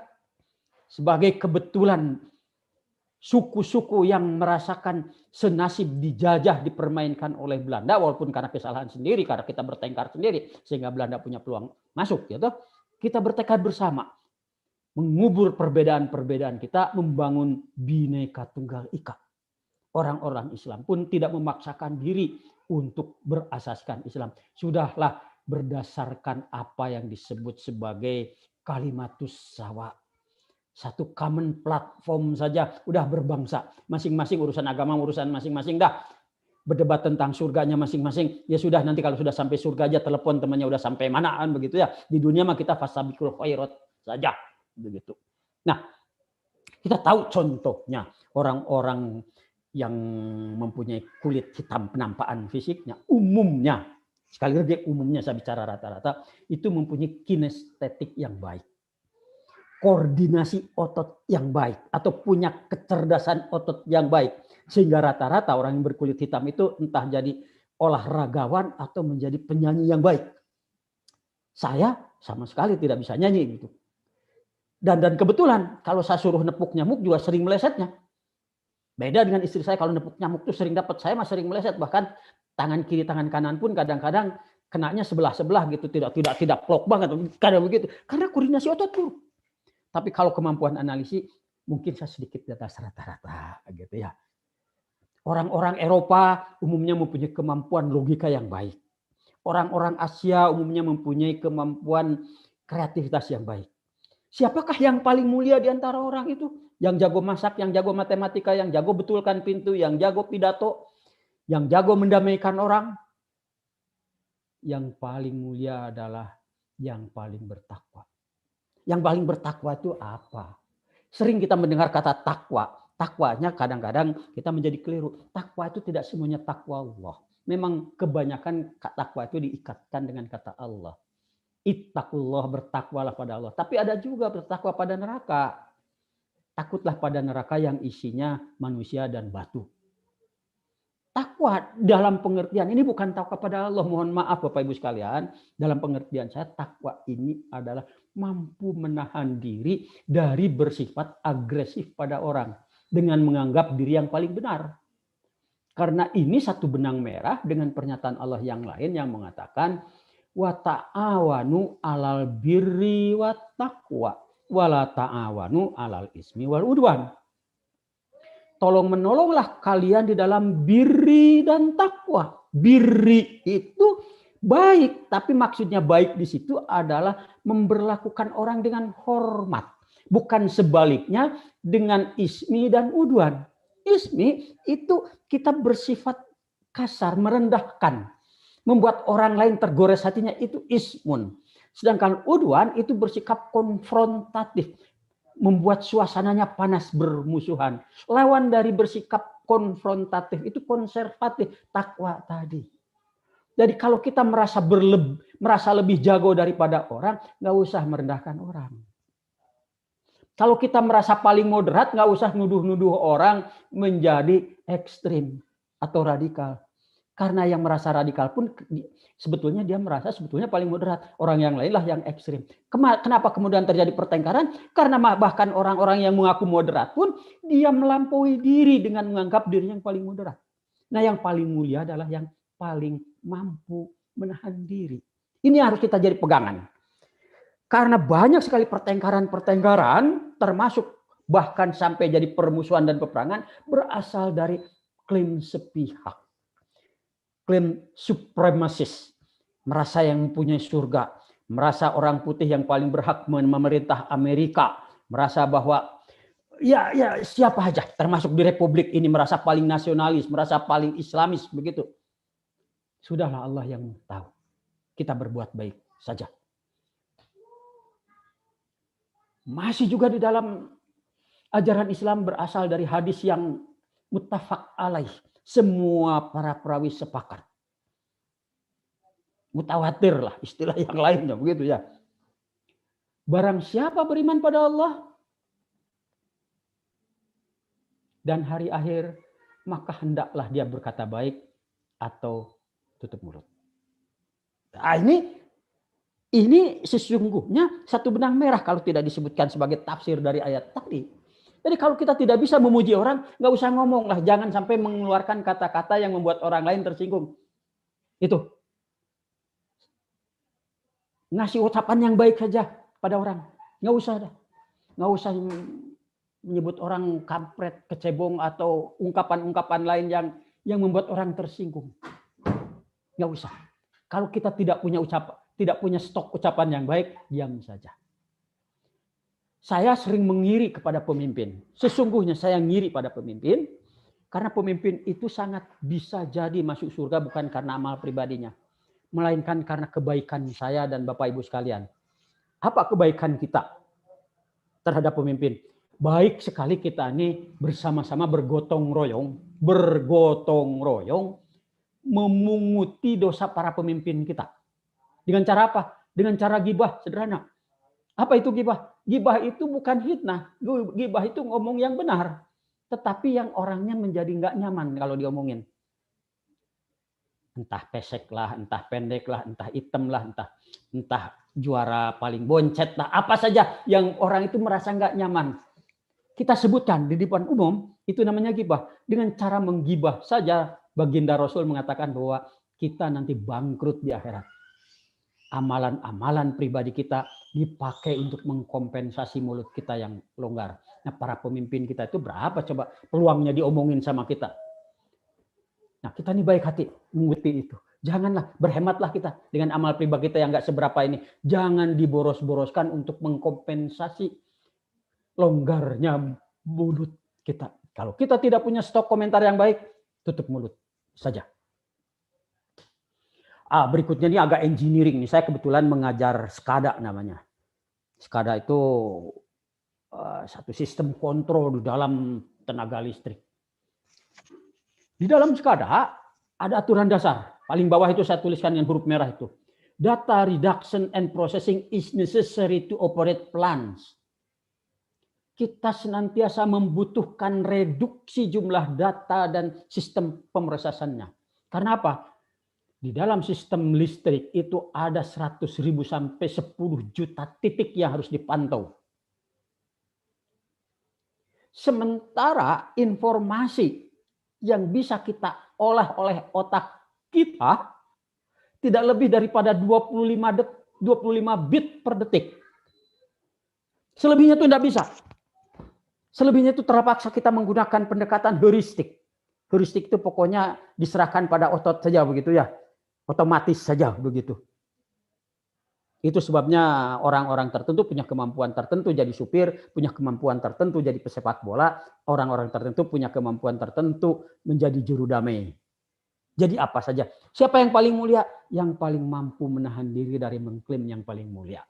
sebagai kebetulan suku-suku yang merasakan senasib dijajah, dipermainkan oleh Belanda, walaupun karena kesalahan sendiri, karena kita bertengkar sendiri, sehingga Belanda punya peluang masuk. Gitu. Kita bertekad bersama, mengubur perbedaan-perbedaan kita, membangun Bhinneka Tunggal Ika. Orang-orang Islam pun tidak memaksakan diri untuk berasaskan Islam. Sudahlah berdasarkan apa yang disebut sebagai kalimatus sawa. Satu common platform saja udah berbangsa. Masing-masing urusan agama, urusan masing-masing dah. berdebat tentang surganya masing-masing. Ya sudah, nanti kalau sudah sampai surga aja telepon temannya udah sampai manaan begitu ya. Di dunia mah kita fasabiqul khairat saja begitu. Nah, kita tahu contohnya orang-orang yang mempunyai kulit hitam penampakan fisiknya umumnya, sekali lagi umumnya saya bicara rata-rata, itu mempunyai kinestetik yang baik, koordinasi otot yang baik, atau punya kecerdasan otot yang baik. Sehingga rata-rata orang yang berkulit hitam itu entah jadi olahragawan atau menjadi penyanyi yang baik. Saya sama sekali tidak bisa nyanyi gitu. Dan kebetulan kalau saya suruh nepuk nyamuk juga sering melesetnya. Beda dengan istri saya, kalau nepuk nyamuk tuh sering dapat, saya mah sering meleset, bahkan tangan kiri tangan kanan pun kadang-kadang kenanya sebelah-sebelah gitu, tidak plok banget, kadang begitu. Karena koordinasi otot buruk. Tapi kalau kemampuan analisis mungkin saya sedikit di atas rata-rata gitu ya. Orang-orang Eropa umumnya mempunyai kemampuan logika yang baik. Orang-orang Asia umumnya mempunyai kemampuan kreativitas yang baik. Siapakah yang paling mulia di antara orang itu? Yang jago masak, yang jago matematika, yang jago betulkan pintu, yang jago pidato, yang jago mendamaikan orang. Yang paling mulia adalah yang paling bertakwa. Yang paling bertakwa itu apa? Sering kita mendengar kata takwa. Takwanya kadang-kadang kita menjadi keliru. Takwa itu tidak semuanya takwa Allah. Memang kebanyakan takwa itu diikatkan dengan kata Allah. Ittaqullah, bertakwalah pada Allah. Tapi ada juga bertakwa pada neraka. Takutlah pada neraka yang isinya manusia dan batu. Takwa dalam pengertian ini bukan takwa pada Allah. Mohon maaf Bapak Ibu sekalian. Dalam pengertian saya, takwa ini adalah mampu menahan diri dari bersifat agresif pada orang. Dengan menganggap diri yang paling benar. Karena ini satu benang merah dengan pernyataan Allah yang lain yang mengatakan, wa ta'awanu 'alal birri wat taqwa wa la ta'awanu 'alal ismi wal udwan. Tolong menolonglah kalian di dalam birri dan takwa. Birri itu baik, tapi maksudnya baik di situ adalah memperlakukan orang dengan hormat, bukan sebaliknya dengan ismi dan udwan. Ismi itu kita bersifat kasar, merendahkan, membuat orang lain tergores hatinya, itu ismun. Sedangkan udwan itu bersikap konfrontatif, membuat suasananya panas bermusuhan. Lawan dari bersikap konfrontatif itu konservatif, takwa tadi. Jadi kalau kita merasa lebih jago daripada orang, nggak usah merendahkan orang. Kalau kita merasa paling moderat, nggak usah nuduh-nuduh orang menjadi ekstrim atau radikal. Karena yang merasa radikal pun sebetulnya dia merasa sebetulnya paling moderat. Orang yang lain lah yang ekstrim. Kenapa kemudian terjadi pertengkaran? Karena bahkan orang-orang yang mengaku moderat pun dia melampaui diri dengan menganggap diri yang paling moderat. Nah, yang paling mulia adalah yang paling mampu menahan diri. Ini harus kita jadi pegangan. Karena banyak sekali pertengkaran termasuk bahkan sampai jadi permusuhan dan peperangan berasal dari klaim sepihak. Klaim supremasis, merasa yang mempunyai surga, merasa orang putih yang paling berhak memerintah Amerika, merasa bahwa ya siapa aja termasuk di republik ini merasa paling nasionalis, merasa paling islamis begitu. Sudahlah, Allah yang tahu. Kita berbuat baik saja. Masih juga di dalam ajaran Islam berasal dari hadis yang muttafaq alaih. Semua para perawi sepakat. Mutawatir lah istilah yang lainnya begitu ya. Barang siapa beriman pada Allah dan hari akhir, maka hendaklah dia berkata baik atau tutup mulut. Nah, ini sesungguhnya satu benang merah kalau tidak disebutkan sebagai tafsir dari ayat tadi. Jadi kalau kita tidak bisa memuji orang, nggak usah ngomong lah. Jangan sampai mengeluarkan kata-kata yang membuat orang lain tersinggung. Itu. Ngasih ucapan yang baik saja pada orang. Nggak usah dah. Nggak usah menyebut orang kampret, kecebong, atau ungkapan-ungkapan lain yang membuat orang tersinggung. Nggak usah. Kalau kita tidak punya stok ucapan yang baik, diam saja. Saya sering mengiri kepada pemimpin. Sesungguhnya saya ngiri pada pemimpin Karena pemimpin itu sangat bisa jadi masuk surga bukan karena amal pribadinya, melainkan karena kebaikan saya dan Bapak Ibu sekalian. Apa kebaikan kita terhadap pemimpin? Baik sekali kita ini bersama-sama bergotong royong memunguti dosa para pemimpin kita. Dengan cara apa? Dengan cara gibah, sederhana. Apa itu gibah? Gibah itu bukan fitnah. Gibah itu ngomong yang benar. Tetapi yang orangnya menjadi nggak nyaman kalau diomongin. Entah pesek lah, entah pendek lah, entah hitam lah, entah juara paling boncet lah, apa saja yang orang itu merasa nggak nyaman. Kita sebutkan di depan umum, itu namanya gibah. Dengan cara menggibah saja, baginda Rasul mengatakan bahwa kita nanti bangkrut di akhirat. Amalan-amalan pribadi kita dipakai untuk mengkompensasi mulut kita yang longgar. Nah, para pemimpin kita itu berapa coba peluangnya diomongin sama kita. Nah, kita ini baik hati mengerti itu. Janganlah, berhematlah kita dengan amal pribadi kita yang nggak seberapa ini. Jangan diboros-boroskan untuk mengkompensasi longgarnya mulut kita. Kalau kita tidak punya stok komentar yang baik, tutup mulut saja. Berikutnya ini agak engineering nih. Saya kebetulan mengajar SCADA namanya. SCADA itu satu sistem kontrol di dalam tenaga listrik. Di dalam SCADA ada aturan dasar. Paling bawah itu saya tuliskan dengan huruf merah itu. Data reduction and processing is necessary to operate plants. Kita senantiasa membutuhkan reduksi jumlah data dan sistem pemrosesannya. Karena apa? Di dalam sistem listrik itu ada 100.000 sampai 10 juta titik yang harus dipantau. Sementara informasi yang bisa kita olah oleh otak kita tidak lebih daripada 25 bit per detik. Selebihnya itu tidak bisa. Selebihnya itu terpaksa kita menggunakan pendekatan heuristik. Heuristik itu pokoknya diserahkan pada otot saja begitu ya. Otomatis saja begitu. Itu sebabnya orang-orang tertentu punya kemampuan tertentu jadi supir, punya kemampuan tertentu jadi pesepak bola, orang-orang tertentu punya kemampuan tertentu menjadi juru damai. Jadi apa saja? Siapa yang paling mulia? Yang paling mampu menahan diri dari mengklaim yang paling mulia.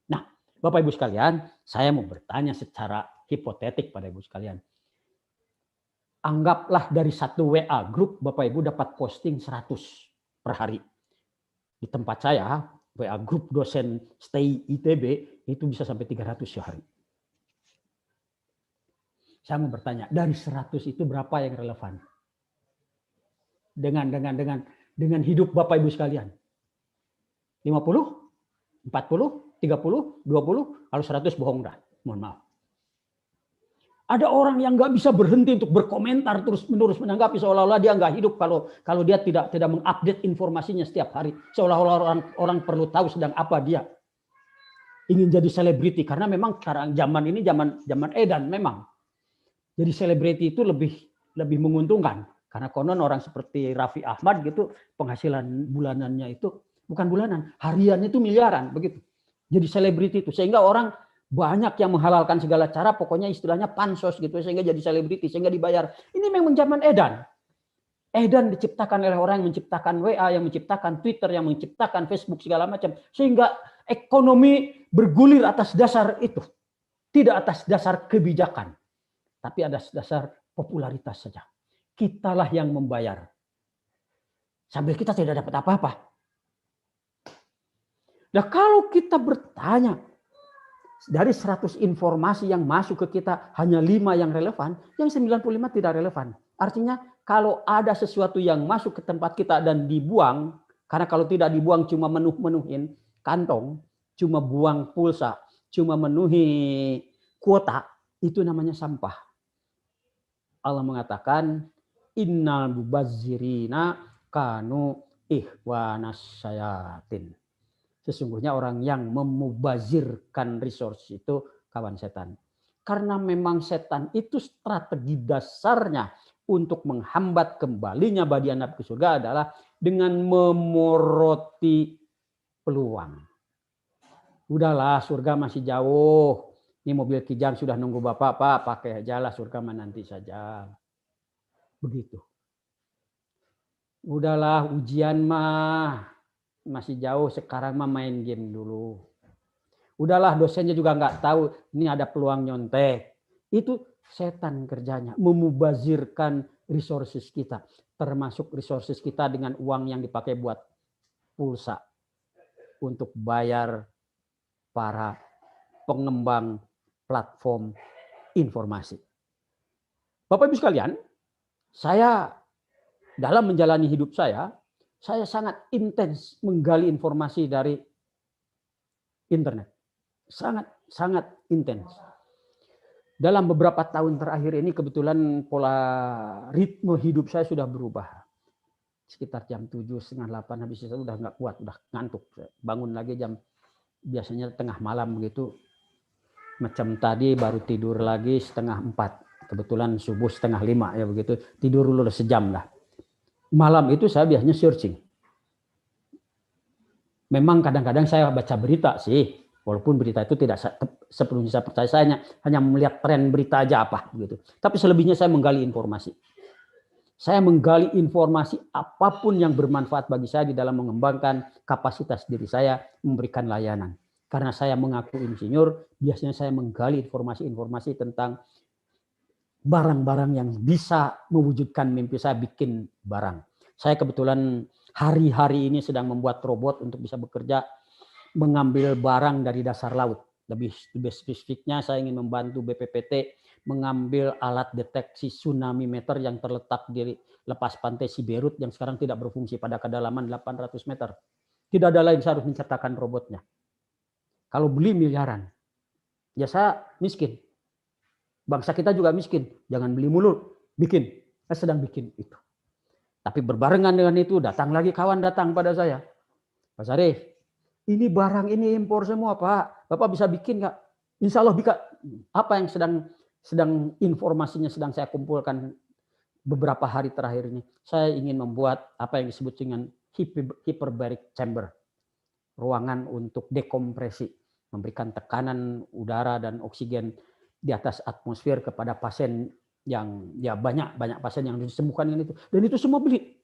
Nah, Bapak Ibu sekalian, saya mau bertanya secara hipotetik pada Ibu sekalian. Anggaplah dari satu WA grup Bapak Ibu dapat posting 100 per hari. Di tempat saya, WA grup dosen stay ITB itu bisa sampai 300 sehari. Saya mau bertanya, dari 100 itu berapa yang relevan? Dengan hidup Bapak Ibu sekalian. 50, 40, 30, 20, kalau 100 bohong dah. Mohon maaf. Ada orang yang nggak bisa berhenti untuk berkomentar terus-menerus menanggapi seolah-olah dia nggak hidup kalau dia tidak mengupdate informasinya setiap hari. Seolah-olah orang perlu tahu sedang apa dia. Ingin jadi selebriti karena memang sekarang zaman ini zaman edan memang. Jadi selebriti itu lebih menguntungkan karena konon orang seperti Raffi Ahmad gitu penghasilan bulanannya itu bukan bulanan, hariannya itu miliaran begitu. Jadi selebriti itu sehingga orang banyak yang menghalalkan segala cara, pokoknya istilahnya pansos gitu, sehingga jadi selebriti, sehingga dibayar. Ini memang zaman edan. Edan diciptakan oleh orang yang menciptakan WA, yang menciptakan Twitter, yang menciptakan Facebook, segala macam. Sehingga ekonomi bergulir atas dasar itu. Tidak atas dasar kebijakan, tapi atas dasar popularitas saja. Kitalah yang membayar. Sambil kita tidak dapat apa-apa. Nah kalau kita bertanya, dari 100 informasi yang masuk ke kita, hanya 5 yang relevan, yang 95 tidak relevan. Artinya kalau ada sesuatu yang masuk ke tempat kita dan dibuang, karena kalau tidak dibuang cuma menuhin kantong, cuma buang pulsa, cuma menuhi kuota, itu namanya sampah. Allah mengatakan, innal mubazzirina kanu ikhwanas syayatin. Sesungguhnya orang yang memubazirkan resource itu kawan setan. Karena memang setan itu strategi dasarnya untuk menghambat kembalinya bagi anak ke surga adalah dengan memoroti peluang. Udahlah, surga masih jauh. Ini mobil Kijang sudah nunggu Bapak, Pak, pakai aja lah, surga nanti saja. begitu. Udahlah ujian mah masih jauh, sekarang mah main game dulu. Udahlah dosennya juga nggak tahu ini ada peluang nyontek. Itu setan kerjanya, memubazirkan resources kita, termasuk resources kita dengan uang yang dipakai buat pulsa untuk bayar para pengembang platform informasi. Bapak Ibu sekalian, saya dalam menjalani hidup saya sangat intens menggali informasi dari internet. Sangat intens. Dalam beberapa tahun terakhir ini kebetulan pola ritme hidup saya sudah berubah. Sekitar jam 7:30 habis itu udah nggak kuat, udah ngantuk. Bangun lagi jam biasanya tengah malam begitu. Macam tadi baru tidur lagi 3:30. Kebetulan subuh 4:30 ya begitu. Tidur dulu sejam lah. Malam itu saya biasanya searching. Memang kadang-kadang saya baca berita sih. Walaupun berita itu tidak sepenuhnya saya percaya, saya hanya melihat tren berita aja apa gitu. Tapi selebihnya saya menggali informasi. Saya menggali informasi apapun yang bermanfaat bagi saya di dalam mengembangkan kapasitas diri saya memberikan layanan. Karena saya mengaku insinyur, biasanya saya menggali informasi-informasi tentang barang-barang yang bisa mewujudkan mimpi saya bikin barang. Saya kebetulan hari-hari ini sedang membuat robot untuk bisa bekerja mengambil barang dari dasar laut. Lebih spesifiknya saya ingin membantu BPPT mengambil alat deteksi tsunami meter yang terletak di lepas pantai Siberut yang sekarang tidak berfungsi pada kedalaman 800 meter. Tidak ada lain, saya harus menciptakan robotnya. Kalau beli miliaran, ya saya miskin. Bangsa kita juga miskin. Jangan beli mulu, bikin. Saya sedang bikin itu. Tapi berbarengan dengan itu datang lagi kawan datang pada saya. Pak Sarif, ini barang ini impor semua Pak. Bapak bisa bikin nggak? Insya Allah bisa. Apa yang sedang informasinya sedang saya kumpulkan beberapa hari terakhir ini. Saya ingin membuat apa yang disebut dengan hyperbaric chamber. Ruangan untuk dekompresi. Memberikan tekanan udara dan oksigen di atas atmosfer kepada pasien yang ya banyak pasien yang disembuhkan dengan itu. Dan itu semua beli.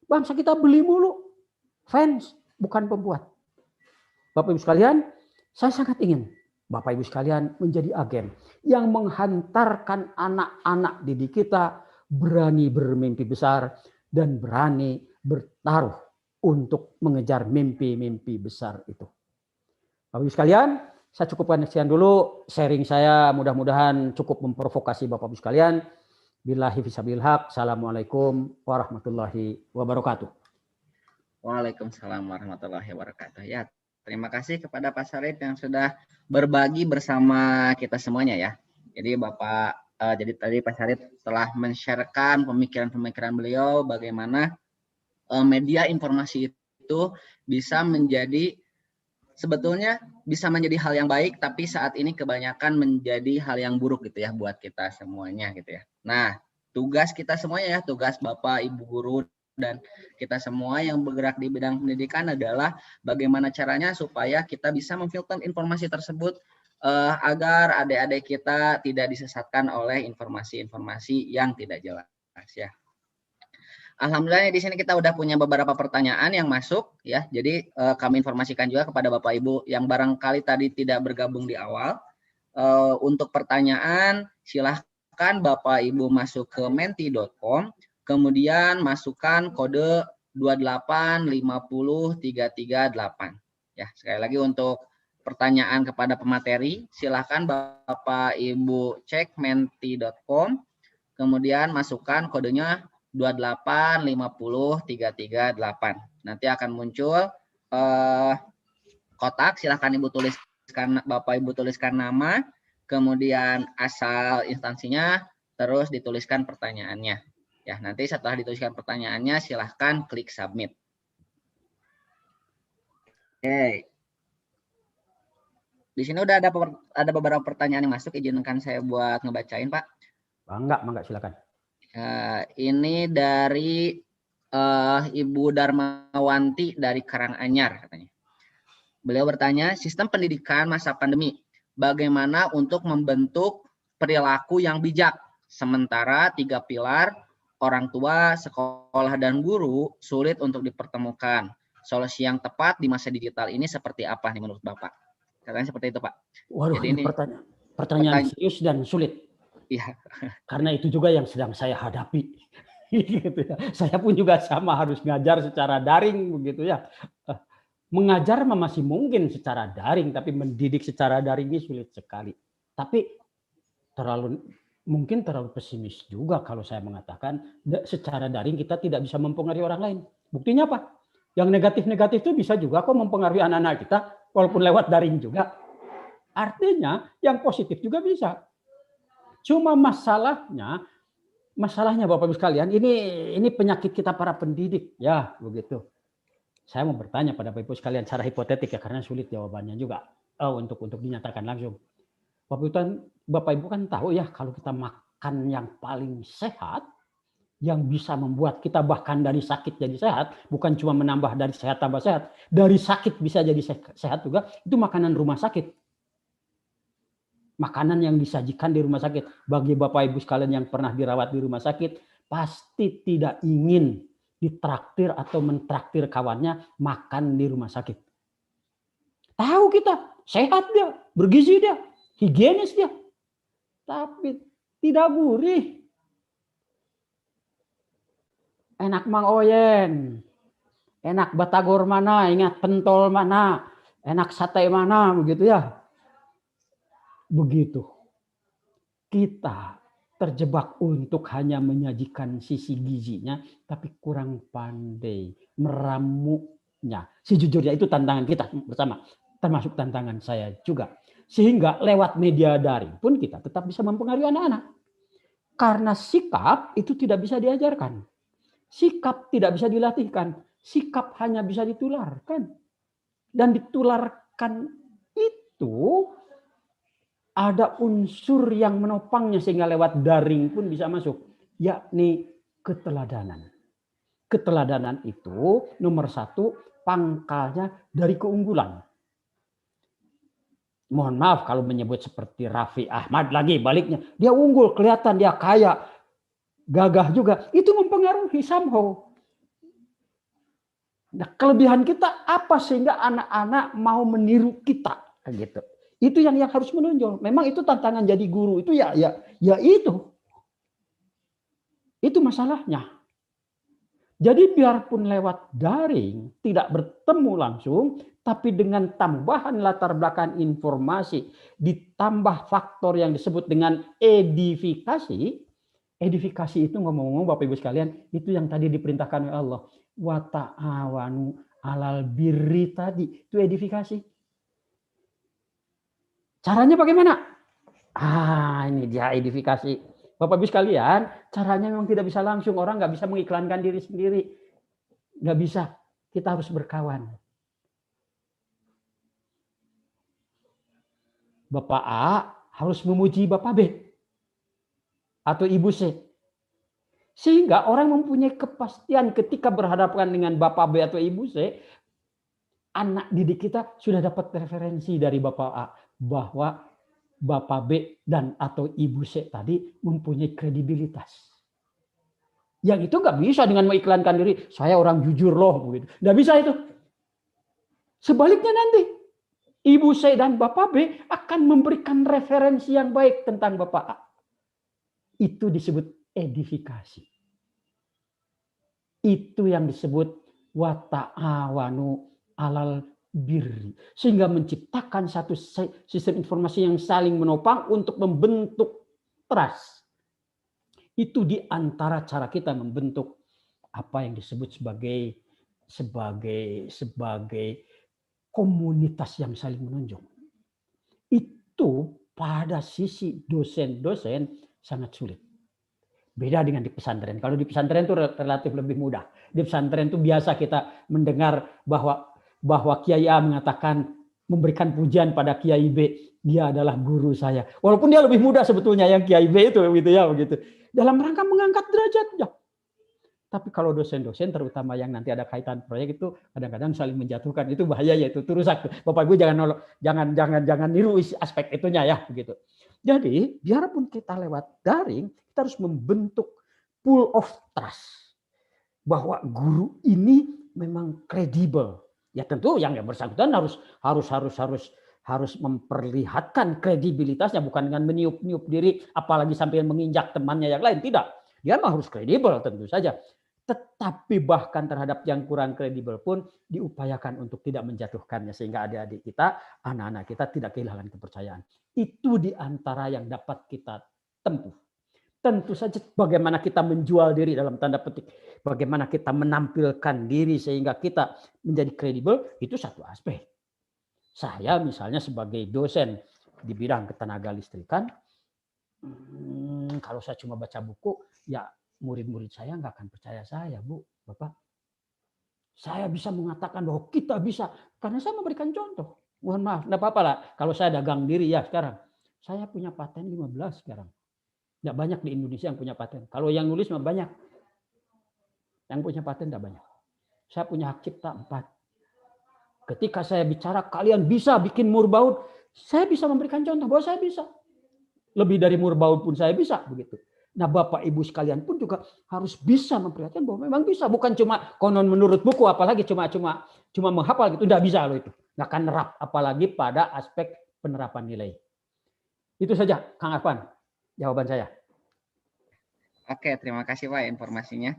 Bangsa kita beli mulu. Fans, bukan pembuat. Bapak Ibu sekalian, saya sangat ingin Bapak Ibu sekalian menjadi agen yang menghantarkan anak-anak didik kita berani bermimpi besar dan berani bertaruh untuk mengejar mimpi-mimpi besar itu. Bapak Ibu sekalian, saya cukupkan sekian dulu sharing saya, mudah-mudahan cukup memprovokasi Bapak Ibu sekalian. Billahi fisabilil haq. Assalamualaikum warahmatullahi wabarakatuh. Waalaikumsalam warahmatullahi wabarakatuh. Ya, terima kasih kepada Pak Sarif yang sudah berbagi bersama kita semuanya ya. Jadi jadi tadi Pak Sarif telah men-sharekan pemikiran-pemikiran beliau bagaimana media informasi itu bisa menjadi sebetulnya bisa menjadi hal yang baik, tapi saat ini kebanyakan menjadi hal yang buruk gitu ya buat kita semuanya gitu ya. Nah, tugas kita semuanya ya, tugas Bapak, Ibu guru dan kita semua yang bergerak di bidang pendidikan adalah bagaimana caranya supaya kita bisa memfilter informasi tersebut agar adik-adik kita tidak disesatkan oleh informasi-informasi yang tidak jelas ya. Alhamdulillah di sini kita udah punya beberapa pertanyaan yang masuk ya. Jadi kami informasikan juga kepada Bapak Ibu yang barangkali tadi tidak bergabung di awal. Untuk pertanyaan silahkan Bapak Ibu masuk ke menti.com, kemudian masukkan kode 2850338. Ya, sekali lagi untuk pertanyaan kepada pemateri silahkan Bapak Ibu cek menti.com, kemudian masukkan kodenya 2850338. Nanti akan muncul kotak, silahkan Ibu tuliskan, Bapak Ibu tuliskan nama, kemudian asal instansinya, terus dituliskan pertanyaannya. Ya, nanti setelah dituliskan pertanyaannya silahkan klik submit. Oke. Di sini udah ada beberapa pertanyaan yang masuk, izinkan saya buat ngebacain, Pak. Mangga, silakan. Ini dari Ibu Darmawanti dari Karanganyar katanya. Beliau bertanya, sistem pendidikan masa pandemi, bagaimana untuk membentuk perilaku yang bijak? Sementara 3 pilar orang tua, sekolah, dan guru sulit untuk dipertemukan. Solusi yang tepat di masa digital ini seperti apa nih menurut Bapak? Katanya seperti itu, Pak. Waduh, Jadi ini pertanyaan serius dan sulit. Iya. Karena itu juga yang sedang saya hadapi. Gitu ya. Saya pun juga sama harus ngajar secara daring begitu ya. Mengajar masih mungkin secara daring, tapi mendidik secara daring ini sulit sekali. Tapi mungkin terlalu pesimis juga kalau saya mengatakan secara daring kita tidak bisa mempengaruhi orang lain. Buktinya apa? Yang negatif-negatif itu bisa juga kok mempengaruhi anak-anak kita walaupun lewat daring juga. Artinya yang positif juga bisa. Cuma masalahnya Bapak Ibu sekalian, ini penyakit kita para pendidik ya, begitu. Saya mau bertanya pada Bapak Ibu sekalian secara hipotetik ya, karena sulit jawabannya juga untuk dinyatakan langsung. Bapak Ibu kan tahu ya, kalau kita makan yang paling sehat, yang bisa membuat kita bahkan dari sakit jadi sehat, bukan cuma menambah dari sehat tambah sehat, dari sakit bisa jadi sehat juga, itu makanan rumah sakit. Makanan yang disajikan di rumah sakit. Bagi Bapak Ibu sekalian yang pernah dirawat di rumah sakit, pasti tidak ingin ditraktir atau mentraktir kawannya makan di rumah sakit. Tahu kita, sehat dia, bergizi dia, higienis dia. Tapi tidak gurih. Enak Mang Oyen, enak batagor mana, ingat pentol mana, enak sate mana, begitu ya. Begitu. Kita terjebak untuk hanya menyajikan sisi gizinya, tapi kurang pandai meramunya. Sejujurnya itu tantangan kita bersama, termasuk tantangan saya juga. Sehingga lewat media daring pun kita tetap bisa mempengaruhi anak-anak. Karena sikap itu tidak bisa diajarkan. Sikap tidak bisa dilatihkan. Sikap hanya bisa ditularkan. Dan ditularkan itu ada unsur yang menopangnya sehingga lewat daring pun bisa masuk, yakni keteladanan. Keteladanan itu nomor satu pangkalnya dari keunggulan. Mohon maaf kalau menyebut seperti Raffi Ahmad lagi baliknya. Dia unggul, kelihatan dia kaya, gagah juga. Itu mempengaruhi somehow. Nah, kelebihan kita apa sehingga anak-anak mau meniru kita gitu. Itu yang harus menonjol. Memang itu tantangan jadi guru itu ya itu. Itu masalahnya. Jadi biarpun lewat daring tidak bertemu langsung, tapi dengan tambahan latar belakang informasi ditambah faktor yang disebut dengan edifikasi. Edifikasi itu ngomong-ngomong Bapak Ibu sekalian, itu yang tadi diperintahkan oleh Allah. Wa ta'awanu 'alal birri tadi, itu edifikasi. Caranya bagaimana? Ini dia edifikasi. Bapak Ibu sekalian, caranya memang tidak bisa langsung. Orang nggak bisa mengiklankan diri sendiri. Nggak bisa. Kita harus berkawan. Bapak A harus memuji Bapak B. Atau Ibu C. Sehingga orang mempunyai kepastian ketika berhadapan dengan Bapak B atau Ibu C, anak didik kita sudah dapat referensi dari Bapak A bahwa Bapak B dan atau Ibu C tadi mempunyai kredibilitas. Yang itu nggak bisa dengan mengiklankan diri, saya orang jujur loh, begitu. Nggak bisa itu. Sebaliknya nanti Ibu C dan Bapak B akan memberikan referensi yang baik tentang Bapak A. Itu disebut edifikasi. Itu yang disebut wa ta'awanu 'alal birri. Sehingga menciptakan satu sistem informasi yang saling menopang untuk membentuk trust. Itu di antara cara kita membentuk apa yang disebut sebagai komunitas yang saling menunjuk. Itu pada sisi dosen-dosen sangat sulit. Beda dengan di pesantren. Kalau di pesantren itu relatif lebih mudah. Di pesantren itu biasa kita mendengar bahwa Kiai A mengatakan memberikan pujian pada Kiai B, dia adalah guru saya. Walaupun dia lebih muda sebetulnya yang Kiai B itu begitu ya begitu. Dalam rangka mengangkat derajatnya. Tapi kalau dosen-dosen terutama yang nanti ada kaitan proyek itu kadang-kadang saling menjatuhkan, itu bahaya ya, itu rusak. Bapak Ibu jangan niru aspek itunya ya begitu. Jadi biarpun kita lewat daring, kita harus membentuk full of trust bahwa guru ini memang kredibel. Ya tentu yang bersangkutan harus memperlihatkan kredibilitasnya, bukan dengan meniup-niup diri, apalagi sampai menginjak temannya yang lain. Tidak, dia memang harus kredibel tentu saja. Tetapi bahkan terhadap yang kurang kredibel pun diupayakan untuk tidak menjatuhkannya, sehingga adik-adik kita, anak-anak kita tidak kehilangan kepercayaan. Itu diantara yang dapat kita tempuh. Tentu saja bagaimana kita menjual diri dalam tanda petik, bagaimana kita menampilkan diri sehingga kita menjadi kredibel, itu satu aspek. Saya misalnya sebagai dosen di bidang ketenaga listrikan, kalau saya cuma baca buku, ya murid-murid saya nggak akan percaya saya, Bu, Bapak. Saya bisa mengatakan bahwa kita bisa, karena saya memberikan contoh. Mohon maaf, enggak apa-apa lah. Kalau saya dagang diri ya sekarang. Saya punya paten 15 sekarang. Enggak banyak di Indonesia yang punya paten. Kalau yang nulis mah banyak. Yang punya paten enggak banyak. Saya punya hak cipta 4. Ketika saya bicara kalian bisa bikin murbaut, saya bisa memberikan contoh bahwa saya bisa. Lebih dari murbaut pun saya bisa begitu. Nah, Bapak Ibu sekalian pun juga harus bisa memperlihatkan bahwa memang bisa, bukan cuma konon menurut buku, apalagi cuma menghafal gitu, enggak bisa loh itu. Enggak akan nerap, apalagi pada aspek penerapan nilai. Itu saja, Kang Afan, jawaban saya. Oke, terima kasih Pak informasinya.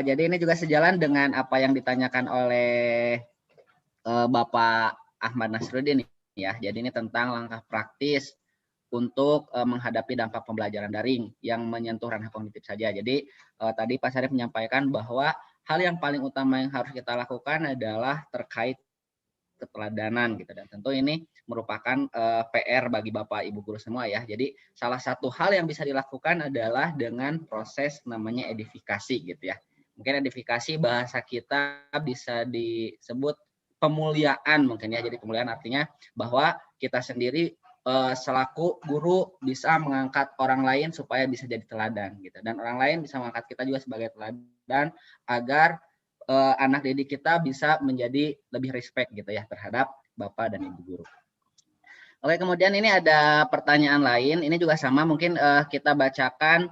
Jadi ini juga sejalan dengan apa yang ditanyakan oleh Bapak Ahmad Nasruddin ya. Jadi ini tentang langkah praktis untuk menghadapi dampak pembelajaran daring yang menyentuh ranah kognitif saja. Jadi tadi Pak Syarif menyampaikan bahwa hal yang paling utama yang harus kita lakukan adalah terkait keteladanan gitu, dan tentu ini merupakan PR bagi Bapak Ibu guru semua ya. Jadi salah satu hal yang bisa dilakukan adalah dengan proses namanya edifikasi gitu ya. Mungkin edifikasi bahasa kita bisa disebut pemuliaan mungkin ya. Jadi pemuliaan artinya bahwa kita sendiri selaku guru bisa mengangkat orang lain supaya bisa jadi teladan gitu, dan orang lain bisa mengangkat kita juga sebagai teladan agar anak didik kita bisa menjadi lebih respect gitu ya terhadap Bapak dan Ibu guru. Oke, kemudian ini ada pertanyaan lain, ini juga sama, mungkin kita bacakan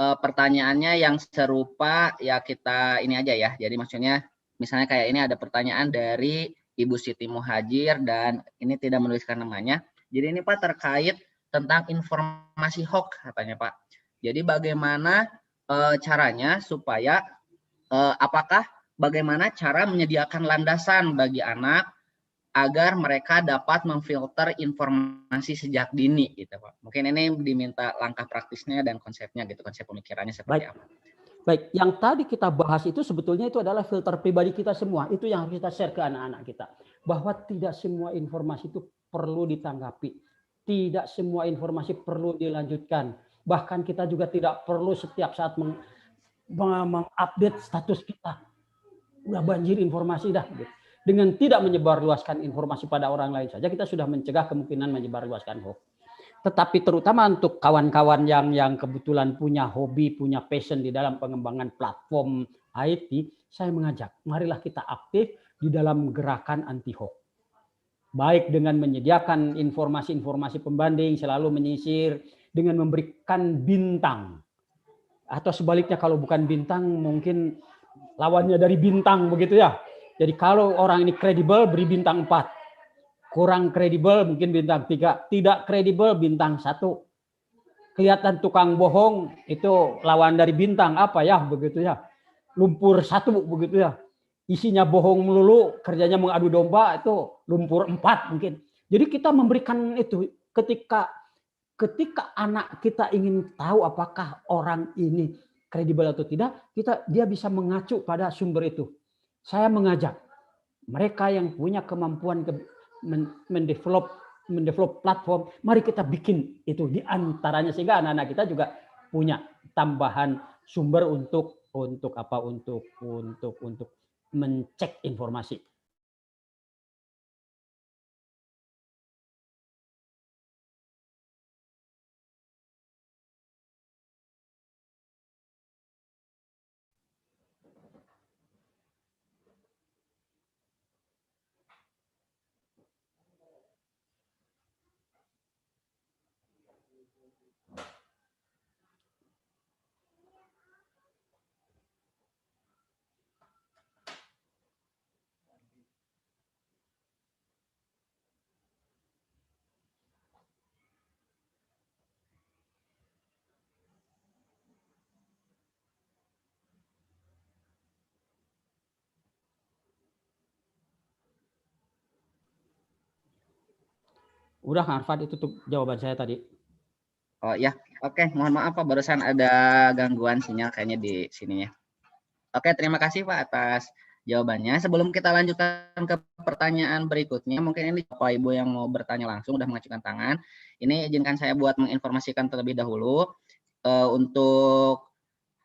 pertanyaannya yang serupa ya, kita ini aja ya. Jadi maksudnya misalnya kayak ini ada pertanyaan dari Ibu Siti Muhajir dan ini tidak menuliskan namanya. Jadi ini Pak terkait tentang informasi hoax katanya Pak. Jadi bagaimana caranya supaya apakah bagaimana cara menyediakan landasan bagi anak agar mereka dapat memfilter informasi sejak dini gitu Pak. Mungkin ini diminta langkah praktisnya dan konsepnya gitu, konsep pemikirannya seperti apa. Baik, yang tadi kita bahas itu sebetulnya itu adalah filter pribadi kita semua. Itu yang harus kita share ke anak-anak kita. Bahwa tidak semua informasi itu perlu ditanggapi. Tidak semua informasi perlu dilanjutkan. Bahkan kita juga tidak perlu setiap saat mengupdate status kita. Udah banjir informasi dah. Dengan tidak menyebarluaskan informasi pada orang lain saja, kita sudah mencegah kemungkinan menyebarluaskan hoax. Tetapi terutama untuk kawan-kawan yang kebetulan punya hobi, punya passion di dalam pengembangan platform IT, saya mengajak, marilah kita aktif di dalam gerakan anti hoax. Baik dengan menyediakan informasi-informasi pembanding, selalu menyisir, dengan memberikan bintang. Atau sebaliknya kalau bukan bintang, mungkin lawannya dari bintang begitu ya. Jadi kalau orang ini kredibel, beri bintang 4. Kurang kredibel mungkin bintang 3, tidak kredibel bintang 1. Kelihatan tukang bohong itu lawan dari bintang apa ya begitu ya. Lumpur 1 begitu ya. Isinya bohong melulu, kerjanya mengadu domba, itu lumpur 4 mungkin. Jadi kita memberikan itu ketika anak kita ingin tahu apakah orang ini kredibel atau tidak, dia bisa mengacu pada sumber itu. Saya mengajak mereka yang punya kemampuan mendevelop platform, mari kita bikin itu di antaranya sehingga anak-anak kita juga punya tambahan sumber untuk mencek informasi. Udah Arfad, itu tuh jawaban saya tadi. Oh ya, oke. Mohon maaf Pak, barusan ada gangguan sinyal kayaknya di sininya. Oke, terima kasih Pak atas jawabannya. Sebelum kita lanjutkan ke pertanyaan berikutnya, mungkin ini Bapak Ibu yang mau bertanya langsung udah mengajukan tangan. Ini izinkan saya buat menginformasikan terlebih dahulu. Untuk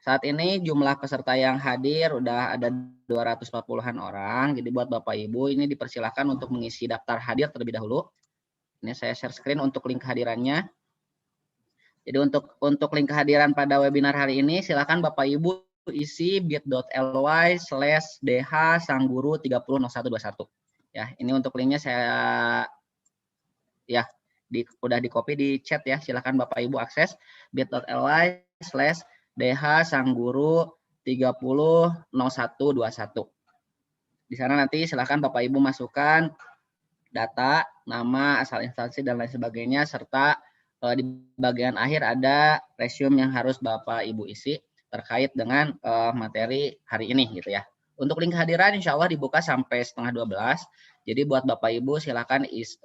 saat ini jumlah peserta yang hadir udah ada 240-an orang. Jadi buat Bapak Ibu ini dipersilakan untuk mengisi daftar hadir terlebih dahulu. Ini saya share screen untuk link kehadirannya. Jadi untuk link kehadiran pada webinar hari ini, silakan Bapak Ibu isi bit.ly/dh sangguru 300121. Ya, ini untuk linknya saya ya udah di copy di chat ya. Silakan Bapak Ibu akses bit.ly/dh sangguru 300121. Di sana nanti silakan Bapak Ibu masukkan data, nama, asal instansi dan lain sebagainya, serta di bagian akhir ada resume yang harus Bapak Ibu isi terkait dengan materi hari ini gitu ya. Untuk link kehadiran insya Allah dibuka sampai 11:30. Jadi buat Bapak Ibu silakan isi.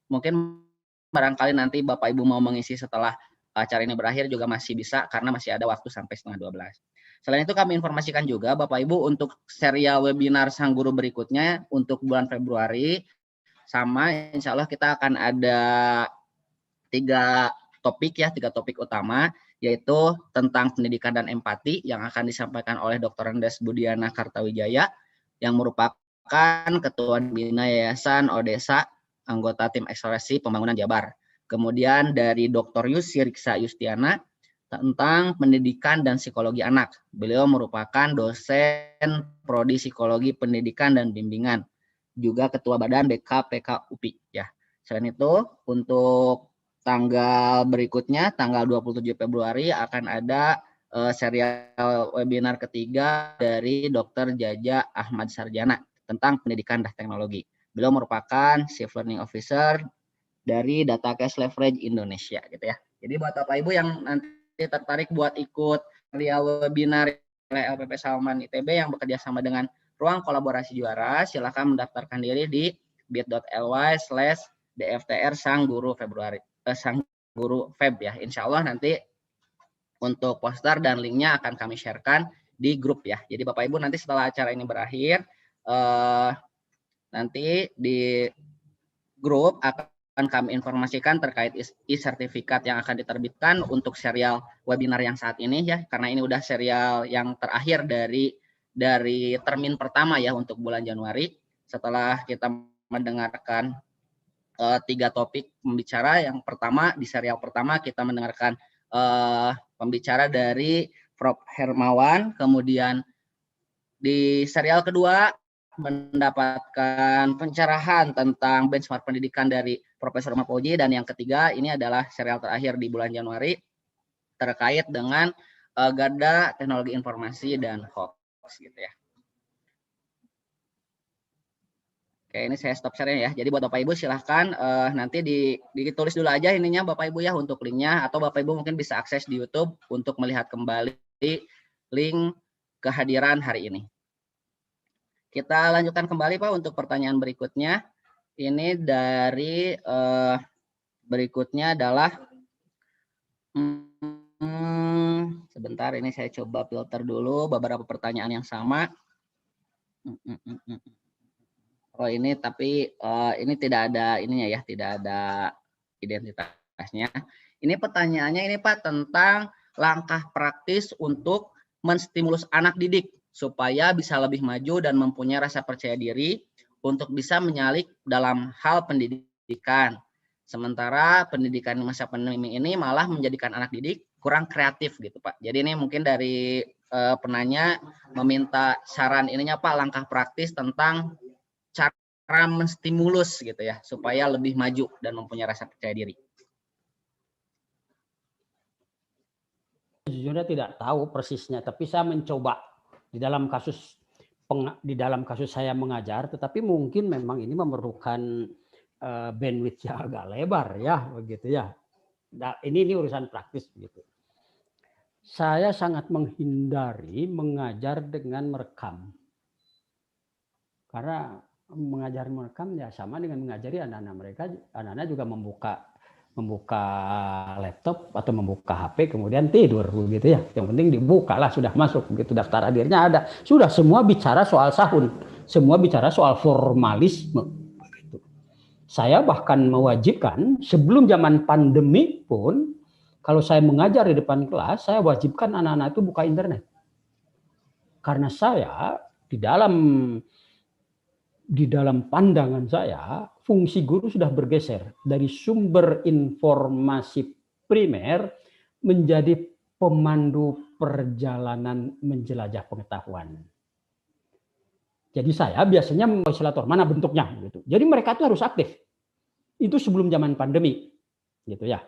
Mungkin barangkali nanti Bapak Ibu mau mengisi setelah acara ini berakhir juga masih bisa karena masih ada waktu sampai 11:30. Selain itu kami informasikan juga Bapak Ibu untuk serial webinar Sang Guru berikutnya untuk bulan Februari sama insya Allah kita akan ada 3 topik utama, yaitu tentang pendidikan dan empati yang akan disampaikan oleh Dr. Andes Budiana Kartawijaya yang merupakan Ketua Bina Yayasan Odesa, anggota tim eksplorasi pembangunan Jabar. Kemudian dari Dr. Yusi Riksa Yustiana tentang pendidikan dan psikologi anak. Beliau merupakan dosen prodi psikologi pendidikan dan bimbingan, juga Ketua Badan BKPK UPI ya. Selain itu untuk tanggal berikutnya tanggal 27 Februari akan ada serial webinar ketiga dari Dr. Jaja Ahmad Sarjana tentang pendidikan dan teknologi. Beliau merupakan Chief Learning Officer dari Datacast Leverage Indonesia gitu ya. Jadi buat Bapak Ibu yang nanti tertarik buat ikut serial webinar oleh LPP Salman ITB yang bekerja sama dengan Ruang Kolaborasi Juara, silakan mendaftarkan diri di bit.ly/dftr Sang Guru Februari Sang Guru Feb ya. Insya Allah nanti untuk poster dan linknya akan kami sharekan di grup ya. Jadi Bapak Ibu nanti setelah acara ini berakhir nanti di grup akan kami informasikan terkait e-sertifikat yang akan diterbitkan untuk serial webinar yang saat ini ya, karena ini udah serial yang terakhir dari termin pertama ya untuk bulan Januari. Setelah kita mendengarkan 3 topik pembicara, yang pertama di serial pertama kita mendengarkan pembicara dari Prof. Hermawan, kemudian di serial kedua mendapatkan pencerahan tentang benchmark pendidikan dari Profesor Mapoji, dan yang ketiga ini adalah serial terakhir di bulan Januari terkait dengan garda teknologi informasi dan hoax gitu ya. Oke, ini saya stop share ya. Jadi buat Bapak Ibu silahkan nanti ditulis dulu aja ininya Bapak Ibu ya untuk linknya, atau Bapak Ibu mungkin bisa akses di YouTube untuk melihat kembali link kehadiran hari ini. Kita lanjutkan kembali Pak untuk pertanyaan berikutnya. Ini dari berikutnya adalah sebentar, ini saya coba filter dulu beberapa pertanyaan yang sama. Oh ini tapi ini tidak ada ininya ya, tidak ada identitasnya. Ini pertanyaannya ini Pak tentang langkah praktis untuk menstimulus anak didik supaya bisa lebih maju dan mempunyai rasa percaya diri untuk bisa menyalip dalam hal pendidikan. Sementara pendidikan di masa pandemi ini malah menjadikan anak didik kurang kreatif gitu Pak. Jadi ini mungkin dari penanya meminta saran ininya Pak, langkah praktis tentang cara menstimulus gitu ya supaya lebih maju dan mempunyai rasa percaya diri. Sejujurnya tidak tahu persisnya, tapi saya mencoba di dalam kasus saya mengajar, tetapi mungkin memang ini memerlukan bandwidth yang agak lebar ya begitu ya. Nah, ini urusan praktis begitu. Saya sangat menghindari mengajar dengan merekam. Karena mengajari merekam ya sama dengan mengajari anak-anak mereka. Anak-anak juga membuka laptop atau membuka HP kemudian tidur begitu ya. Yang penting dibuka lah, sudah masuk begitu, daftar hadirnya ada. Sudah semua bicara soal sahun, semua bicara soal formalisme. Begitu. Saya bahkan mewajibkan sebelum zaman pandemi pun, kalau saya mengajar di depan kelas, saya wajibkan anak-anak itu buka internet. Karena saya di dalam pandangan saya, fungsi guru sudah bergeser dari sumber informasi primer menjadi pemandu perjalanan menjelajah pengetahuan. Jadi saya biasanya silaturahmi mana bentuknya gitu. Jadi mereka itu harus aktif. Itu sebelum zaman pandemi, gitu ya.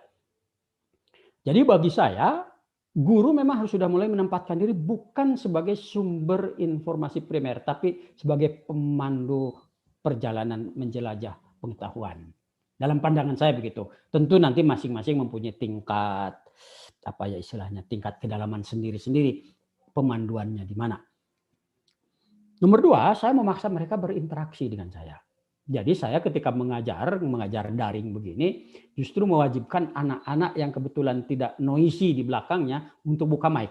Jadi bagi saya, guru memang harus sudah mulai menempatkan diri bukan sebagai sumber informasi primer, tapi sebagai pemandu perjalanan menjelajah pengetahuan. Dalam pandangan saya begitu. Tentu nanti masing-masing mempunyai tingkat apa ya istilahnya, tingkat kedalaman sendiri-sendiri, pemanduannya di mana. Nomor 2, saya memaksa mereka berinteraksi dengan saya. Jadi saya ketika mengajar daring begini, justru mewajibkan anak-anak yang kebetulan tidak noisy di belakangnya untuk buka mic.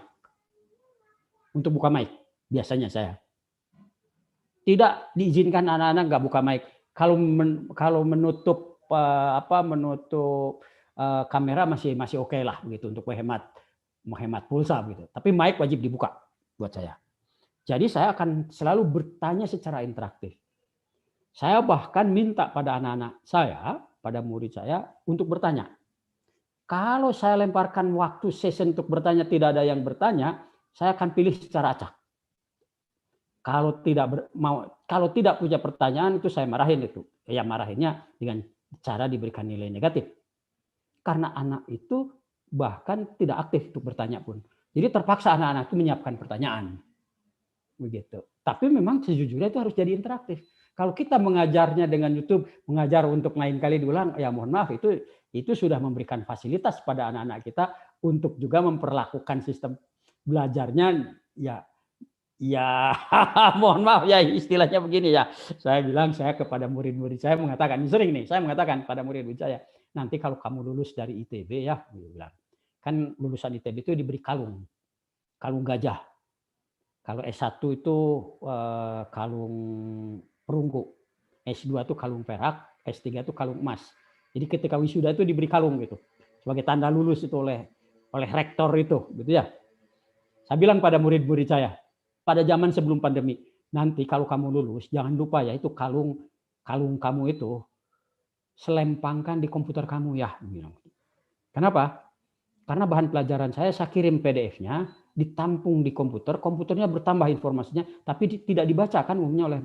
Untuk buka mic, biasanya saya. Tidak diizinkan anak-anak nggak buka mic. Kalau menutup kamera masih oke lah gitu untuk menghemat pulsa gitu. Tapi mic wajib dibuka buat saya. Jadi saya akan selalu bertanya secara interaktif. Saya bahkan minta pada anak-anak saya, pada murid saya, untuk bertanya. Kalau saya lemparkan waktu session untuk bertanya, tidak ada yang bertanya, saya akan pilih secara acak. Kalau tidak punya pertanyaan, itu saya marahin itu. Ya marahinnya dengan cara diberikan nilai negatif. Karena anak itu bahkan tidak aktif untuk bertanya pun. Jadi terpaksa anak-anak itu menyiapkan pertanyaan. Begitu. Tapi memang sejujurnya itu harus jadi interaktif. Kalau kita mengajarnya dengan YouTube, mengajar untuk lain kali diulang, ya mohon maaf itu sudah memberikan fasilitas pada anak-anak kita untuk juga memperlakukan sistem belajarnya ya mohon maaf ya istilahnya begini ya. Saya kepada murid-murid saya mengatakan, sering nih saya mengatakan pada murid-murid saya, nanti kalau kamu lulus dari ITB ya, bilang. Kan lulusan ITB itu diberi kalung gajah. Kalau S1 itu kalung perunggu, S2 itu kalung perak, S3 itu kalung emas. Jadi ketika wisuda itu diberi kalung gitu, sebagai tanda lulus itu oleh rektor itu, gitu ya. Saya bilang pada murid-murid saya, pada zaman sebelum pandemi, nanti kalau kamu lulus, jangan lupa ya itu kalung kamu itu selempangkan di komputer kamu ya. Kenapa? Karena bahan pelajaran saya kirim PDF-nya, ditampung di komputernya bertambah informasinya, tapi tidak dibaca kan umumnya oleh.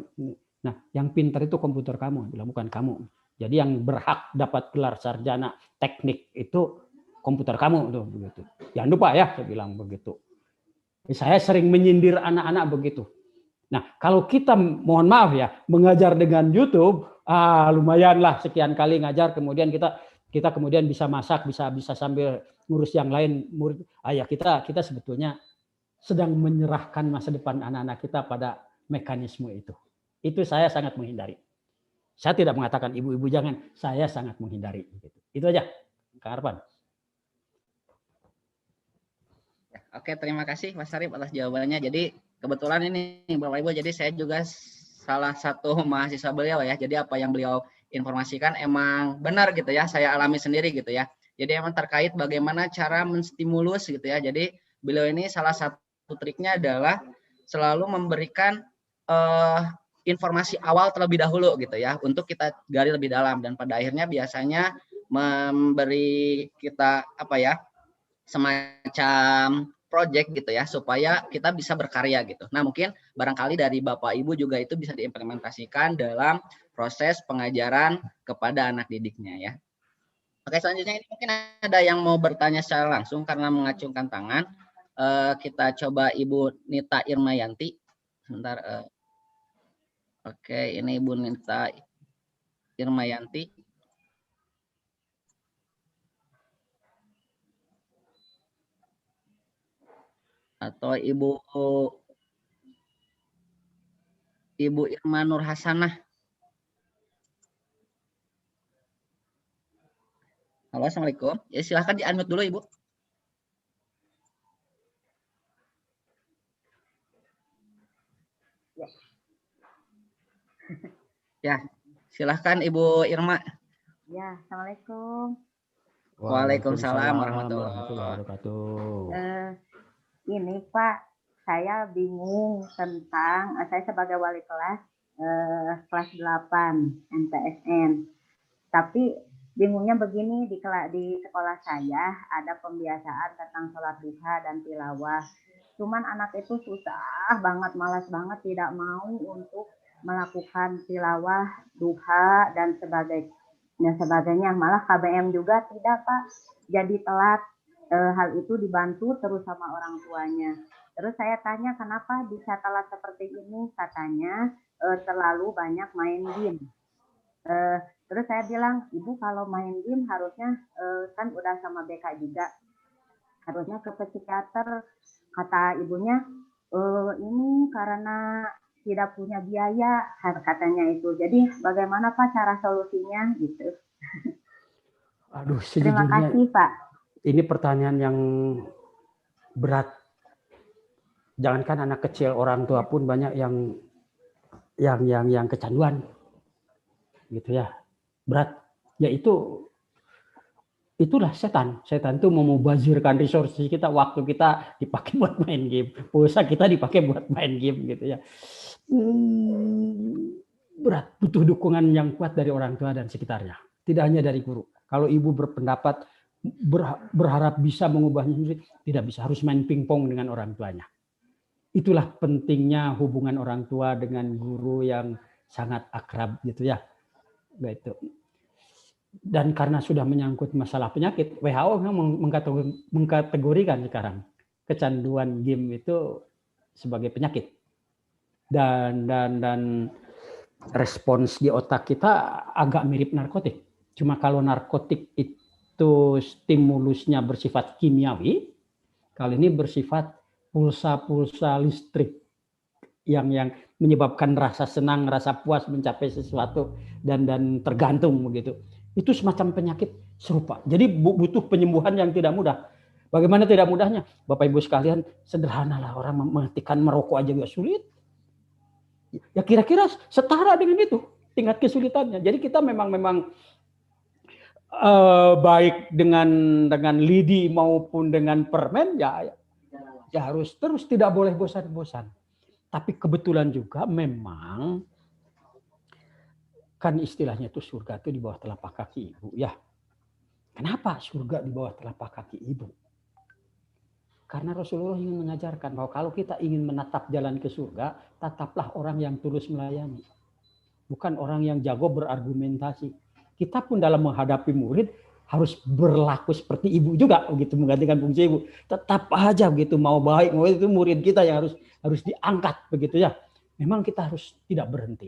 Nah, yang pintar itu komputer kamu, bukan kamu. Jadi yang berhak dapat gelar sarjana teknik itu komputer kamu tuh begitu. Jangan lupa ya, saya bilang begitu. Saya sering menyindir anak-anak begitu. Nah, kalau kita mohon maaf ya, mengajar dengan YouTube, lumayan lah sekian kali ngajar, kemudian kita kemudian bisa masak, bisa sambil ngurus yang lain murid. Ya kita sebetulnya sedang menyerahkan masa depan anak-anak kita pada mekanisme itu. Itu saya sangat menghindari. Saya tidak mengatakan ibu-ibu jangan, saya sangat menghindari. Itu aja, Kang Arfan. Oke, terima kasih Mas Sarip atas jawabannya. Jadi kebetulan ini Bapak Ibu, jadi saya juga salah satu mahasiswa beliau ya. Jadi apa yang beliau informasikan emang benar gitu ya, saya alami sendiri gitu ya. Jadi emang terkait bagaimana cara menstimulus gitu ya. Jadi beliau ini salah satu triknya adalah selalu memberikan informasi awal terlebih dahulu gitu ya, untuk kita gali lebih dalam, dan pada akhirnya biasanya memberi kita semacam project gitu ya, supaya kita bisa berkarya gitu. Nah mungkin barangkali dari Bapak Ibu juga itu bisa diimplementasikan dalam proses pengajaran kepada anak didiknya ya. Oke, selanjutnya ini mungkin ada yang mau bertanya secara langsung karena mengacungkan tangan. Kita coba Ibu Nita Irmayanti. Sebentar. Oke, ini Ibu Nita Irmayanti. Atau Ibu Irma Nur Hasanah. Halo, Assalamualaikum. Ya, silahkan di-unmute dulu, Ibu. Ya, silahkan Ibu Irma. Ya, Assalamualaikum. Waalaikumsalam warahmatullahi wabarakatuh. Ini Pak, saya bingung tentang, saya sebagai wali kelas, kelas 8 MTSN. Tapi bingungnya begini, di sekolah saya ada pembiasaan tentang sholat duha dan tilawah. Cuman anak itu susah banget, malas banget, tidak mau untuk melakukan tilawah, duha, dan sebagainya. Malah KBM juga tidak, Pak. Jadi telat. Hal itu dibantu terus sama orang tuanya. Terus saya tanya kenapa bisa telat seperti ini? Katanya terlalu banyak main game. Terus saya bilang, Ibu kalau main game harusnya kan udah sama BK juga, harusnya ke psikiater. Kata ibunya, ini karena tidak punya biaya, katanya itu. Jadi bagaimana Pak cara solusinya gitu? Aduh, Terima sejujurnya kasih Pak. ini pertanyaan yang berat. Jangankan anak kecil, orang tua pun banyak yang kecanduan, gitu ya. Berat. Ya itulah setan. Setan itu mau membazirkan resources kita, waktu kita dipakai buat main game, pulsa kita dipakai buat main game, gitu ya. Berat, butuh dukungan yang kuat dari orang tua dan sekitarnya. Tidak hanya dari guru. Kalau ibu berpendapat berharap bisa mengubahnya sendiri, tidak bisa, harus main pingpong dengan orang tuanya. Itulah pentingnya hubungan orang tua dengan guru yang sangat akrab, gitu ya. Gitu. Dan karena sudah menyangkut masalah penyakit, WHO mengkategorikan sekarang kecanduan game itu sebagai penyakit. Dan respons di otak kita agak mirip narkotik. Cuma kalau narkotik itu stimulusnya bersifat kimiawi, kali ini bersifat pulsa-pulsa listrik yang menyebabkan rasa senang, rasa puas mencapai sesuatu dan tergantung begitu. Itu semacam penyakit serupa. Jadi butuh penyembuhan yang tidak mudah. Bagaimana tidak mudahnya? Bapak Ibu sekalian, sederhanalah, orang menghentikan merokok aja juga sulit. Ya kira-kira setara dengan itu tingkat kesulitannya. Jadi kita memang baik dengan lidi maupun dengan permen ya harus terus, tidak boleh bosan-bosan. Tapi kebetulan juga memang kan istilahnya itu surga itu di bawah telapak kaki ibu ya. Kenapa surga di bawah telapak kaki ibu? Karena Rasulullah ingin mengajarkan bahwa kalau kita ingin menatap jalan ke surga, tataplah orang yang tulus melayani. Bukan orang yang jago berargumentasi. Kita pun dalam menghadapi murid harus berlaku seperti ibu juga, begitu, menggantikan fungsi ibu. Tetap aja begitu, mau baik mau itu murid kita yang harus diangkat begitu ya. Memang kita harus tidak berhenti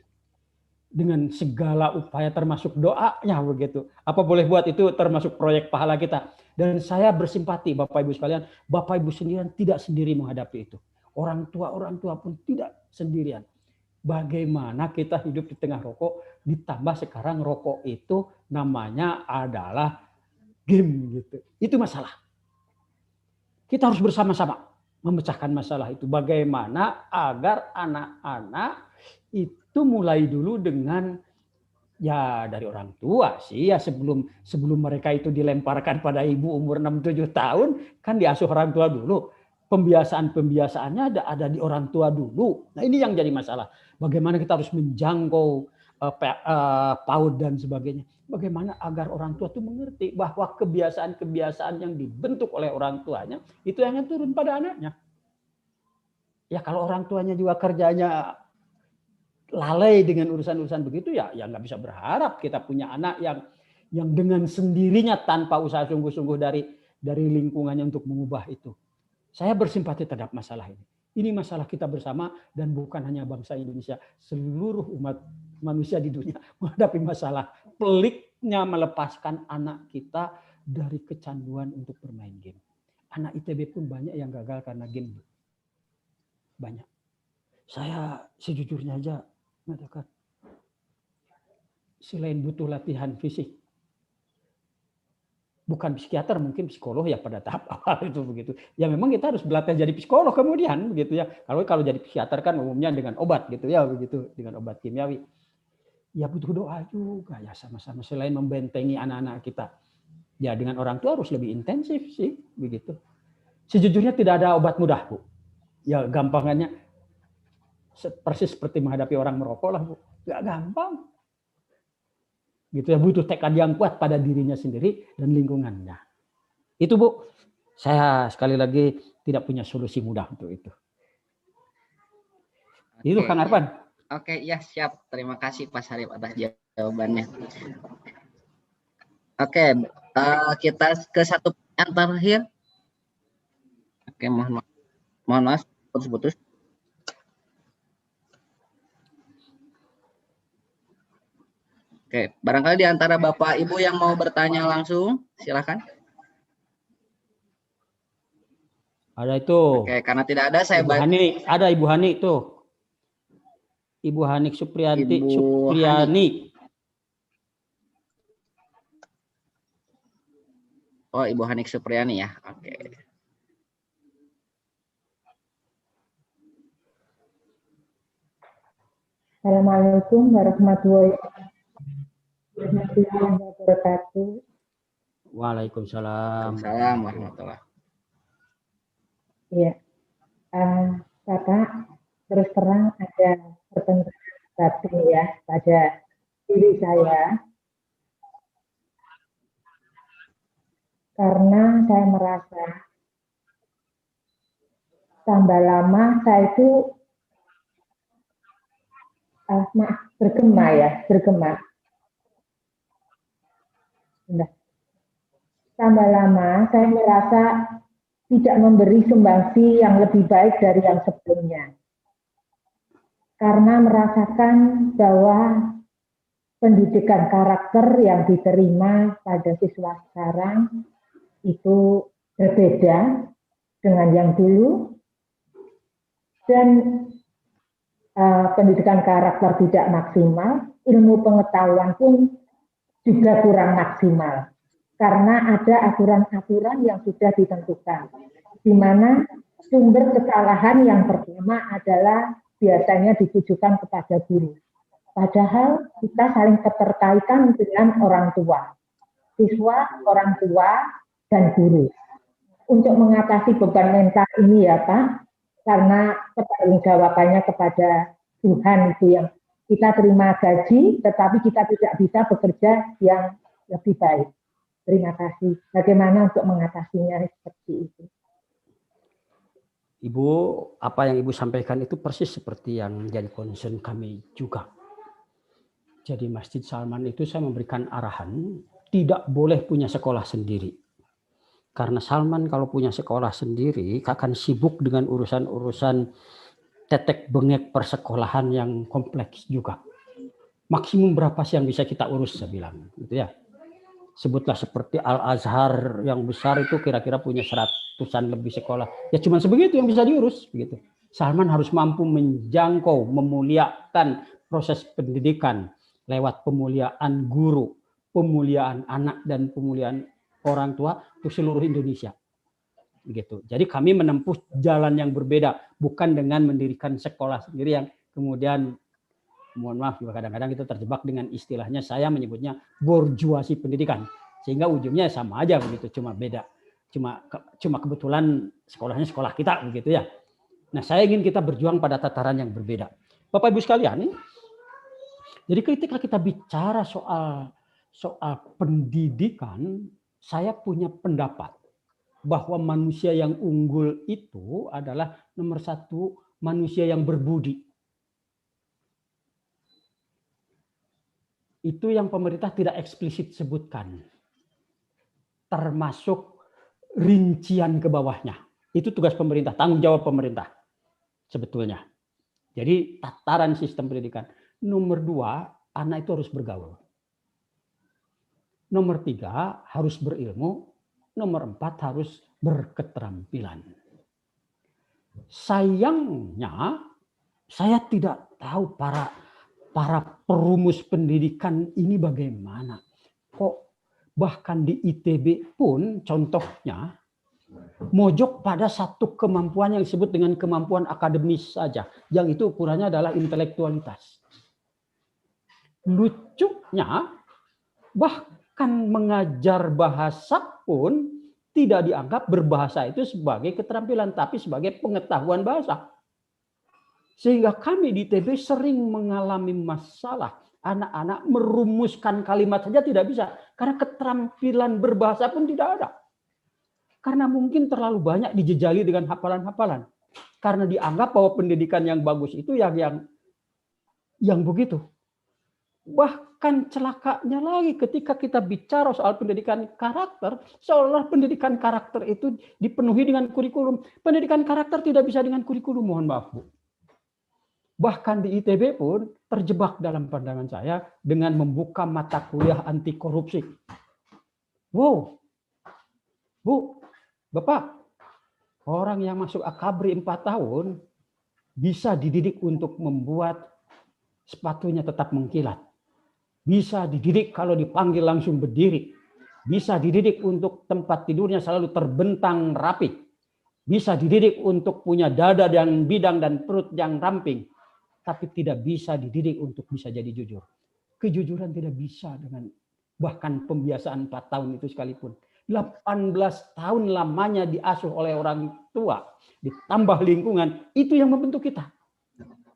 dengan segala upaya termasuk doanya begitu. Apa boleh buat itu termasuk proyek pahala kita. Dan saya bersimpati Bapak Ibu sekalian, Bapak Ibu sendirian tidak sendiri menghadapi itu. Orang tua pun tidak sendirian. Bagaimana kita hidup di tengah rokok, ditambah sekarang rokok itu namanya adalah game gitu. Itu masalah. Kita harus bersama-sama memecahkan masalah itu. Bagaimana agar anak-anak itu mulai dulu dengan ya dari orang tua sih ya, sebelum mereka itu dilemparkan pada ibu umur 6-7 tahun kan diasuh orang tua dulu. Pembiasaannya ada di orang tua dulu. Nah, ini yang jadi masalah. Bagaimana kita harus menjangkau PAUD dan sebagainya. Bagaimana agar orang tua itu mengerti bahwa kebiasaan-kebiasaan yang dibentuk oleh orang tuanya itu yang turun pada anaknya. Ya kalau orang tuanya juga kerjanya lalai dengan urusan-urusan begitu ya nggak bisa berharap kita punya anak yang dengan sendirinya tanpa usaha sungguh-sungguh dari lingkungannya untuk mengubah itu. Saya bersimpati terhadap masalah ini. Ini masalah kita bersama dan bukan hanya bangsa Indonesia, seluruh umat manusia di dunia menghadapi masalah peliknya melepaskan anak kita dari kecanduan untuk bermain game. Anak ITB pun banyak yang gagal karena game. Banyak. Saya sejujurnya aja mengatakan, selain butuh latihan fisik, bukan psikiater, mungkin psikolog ya pada tahap awal itu begitu. Ya memang kita harus berlatih jadi psikolog kemudian begitu ya. Kalau jadi psikiater kan umumnya dengan obat gitu ya begitu, dengan obat kimiawi. Ya butuh doa juga ya sama-sama, selain membentengi anak-anak kita. Ya dengan orang tua harus lebih intensif sih begitu. Sejujurnya tidak ada obat mudah, Bu. Ya gampangannya persis seperti menghadapi orang merokok lah, Bu. Gak gampang. Gitu ya, butuh tekad yang kuat pada dirinya sendiri dan lingkungannya. Itu Bu, saya sekali lagi tidak punya solusi mudah untuk itu. Itu Kang Arfan. Oke, ya siap. Terima kasih Pak Syarif atas jawabannya. Oke, kita ke satu yang terakhir. Oke, mohon maaf, putus-putus. Oke, barangkali di antara Bapak Ibu yang mau bertanya langsung, silakan. Ada itu. Oke, karena tidak ada saya Ibu Hani, ada Ibu Hani itu. Ibu Hanik Supriyanti Supriyani. Oh, Ibu Hanik Supriyani ya. Oke. Assalamualaikum warahmatullahi wabarakatuh. Waalaikumsalam. Waalaikumsalam warahmatullahi. Iya, Bapak terus terang ada pertentangan batin ya pada diri saya, karena saya merasa tambah lama saya itu bergema. Nah, tambah lama saya merasa tidak memberi sumbangsi yang lebih baik dari yang sebelumnya. Karena merasakan bahwa pendidikan karakter yang diterima pada siswa sekarang itu berbeda dengan yang dulu. Dan pendidikan karakter tidak maksimal, ilmu pengetahuan pun juga kurang maksimal. Karena ada aturan-aturan yang sudah ditentukan, di mana sumber kesalahan yang pertama adalah biasanya ditujukan kepada guru. Padahal kita saling keterkaitan dengan orang tua, siswa, orang tua, dan guru. Untuk mengatasi beban mental ini ya Pak, karena pertanggungjawabannya kepada Tuhan itu yang kita terima gaji, tetapi kita tidak bisa bekerja yang lebih baik. Terima kasih. Bagaimana untuk mengatasinya seperti itu? Ibu, apa yang Ibu sampaikan itu persis seperti yang jadi concern kami juga. Jadi Masjid Salman itu saya memberikan arahan, tidak boleh punya sekolah sendiri. Karena Salman kalau punya sekolah sendiri akan sibuk dengan urusan-urusan tetek bengek persekolahan yang kompleks juga. Maksimum berapa sih yang bisa kita urus, saya bilang. Gitu ya. Sebutlah seperti Al-Azhar yang besar itu kira-kira punya 100-an lebih sekolah. Ya cuma sebegitu yang bisa diurus. Begitu. Salman harus mampu menjangkau, memuliakan proses pendidikan lewat pemuliaan guru, pemuliaan anak, dan pemuliaan orang tua untuk seluruh Indonesia. Begitu. Jadi kami menempuh jalan yang berbeda, bukan dengan mendirikan sekolah sendiri yang kemudian mohon maaf juga kadang-kadang itu terjebak dengan istilahnya saya menyebutnya borjuasi pendidikan, sehingga ujungnya sama aja begitu, cuma beda, cuma kebetulan sekolahnya sekolah kita begitu ya. Nah saya ingin kita berjuang pada tataran yang berbeda, Bapak Ibu sekalian. Jadi ketika kita bicara soal pendidikan, saya punya pendapat bahwa manusia yang unggul itu adalah nomor satu manusia yang berbudi. Itu yang pemerintah tidak eksplisit sebutkan. Termasuk rincian ke bawahnya. Itu tugas pemerintah, tanggung jawab pemerintah sebetulnya. Jadi tataran sistem pendidikan. Nomor 2, anak itu harus bergaul. Nomor 3, harus berilmu. Nomor 4, harus berketerampilan. Sayangnya, saya tidak tahu para perumus pendidikan ini bagaimana. Kok Bahkan di ITB pun contohnya mojok pada satu kemampuan yang disebut dengan kemampuan akademis saja. Yang itu ukurannya adalah intelektualitas. Lucunya, bahkan mengajar bahasa pun tidak dianggap berbahasa itu sebagai keterampilan, tapi sebagai pengetahuan bahasa. Sehingga kami di ITB sering mengalami masalah. Anak-anak merumuskan kalimat saja tidak bisa. Karena keterampilan berbahasa pun tidak ada. Karena mungkin terlalu banyak dijejali dengan hafalan-hafalan. Karena dianggap bahwa pendidikan yang bagus itu yang begitu. Bahkan celakanya lagi ketika kita bicara soal pendidikan karakter, seolah pendidikan karakter itu dipenuhi dengan kurikulum. Pendidikan karakter tidak bisa dengan kurikulum, mohon maaf, Bu. Bahkan di ITB pun terjebak dalam pandangan saya dengan membuka mata kuliah anti korupsi. Wow, Bu, Bapak, orang yang masuk akabri 4 tahun bisa dididik untuk membuat sepatunya tetap mengkilat. Bisa dididik kalau dipanggil langsung berdiri. Bisa dididik untuk tempat tidurnya selalu terbentang rapi. Bisa dididik untuk punya dada yang bidang dan perut yang ramping. Tapi tidak bisa dididik untuk bisa jadi jujur. Kejujuran tidak bisa dengan bahkan pembiasaan 4 tahun itu sekalipun. 18 tahun lamanya diasuh oleh orang tua, ditambah lingkungan, itu yang membentuk kita.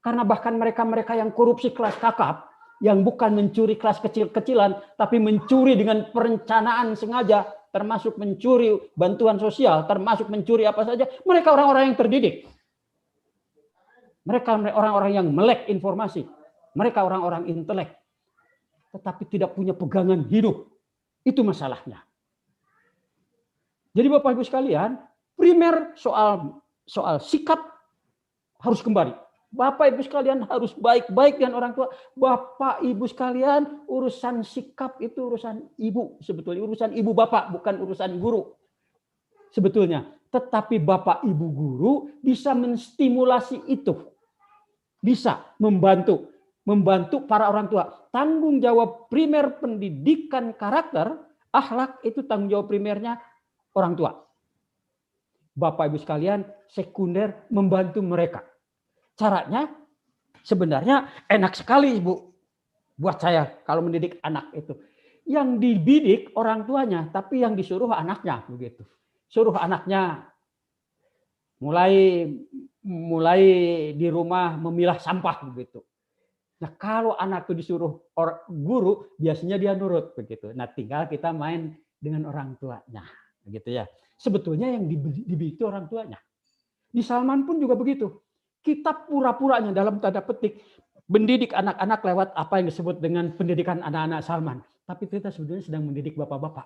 Karena bahkan mereka-mereka yang korupsi kelas kakap, yang bukan mencuri kelas kecil-kecilan, tapi mencuri dengan perencanaan sengaja, termasuk mencuri bantuan sosial, termasuk mencuri apa saja, mereka orang-orang yang terdidik. Mereka orang-orang yang melek informasi. Mereka orang-orang intelek. Tetapi tidak punya pegangan hidup. Itu masalahnya. Jadi Bapak Ibu sekalian, primer soal sikap harus kembali. Bapak Ibu sekalian harus baik-baik dengan orang tua. Bapak Ibu sekalian, urusan sikap itu urusan ibu sebetulnya. Urusan ibu bapak, bukan urusan guru. Sebetulnya. Tetapi Bapak Ibu guru bisa menstimulasi itu. Bisa membantu para orang tua. Tanggung jawab primer pendidikan karakter, akhlak itu tanggung jawab primernya orang tua. Bapak Ibu sekalian, sekunder membantu mereka. Caranya sebenarnya enak sekali, Bu. Buat saya kalau mendidik anak itu. Yang dididik orang tuanya, tapi yang disuruh anaknya begitu. Suruh anaknya mulai di rumah memilah sampah begitu. Nah, kalau anak itu disuruh guru, biasanya dia nurut begitu. Nah, tinggal kita main dengan orang tuanya, begitu ya. Sebetulnya yang dididik itu orang tuanya. Di Salman pun juga begitu. Kita pura-puranya dalam tanda petik mendidik anak-anak lewat apa yang disebut dengan pendidikan anak-anak Salman. Tapi kita sebenarnya sedang mendidik bapak-bapak.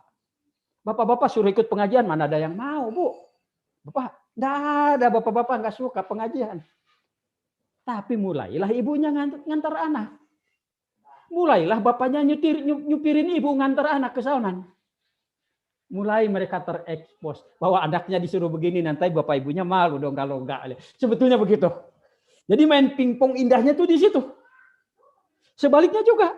Bapak-bapak suruh ikut pengajian, mana ada yang mau, Bu? Bapak, enggak ada bapak-bapak enggak suka pengajian. Tapi mulailah ibunya ngantar anak. Mulailah bapaknya nyupirin ibu ngantar anak ke Salman. Mulai mereka terekspos bahwa anaknya disuruh begini, nanti bapak ibunya malu dong kalau enggak. Sebetulnya begitu. Jadi main pingpong indahnya tuh di situ. Sebaliknya juga,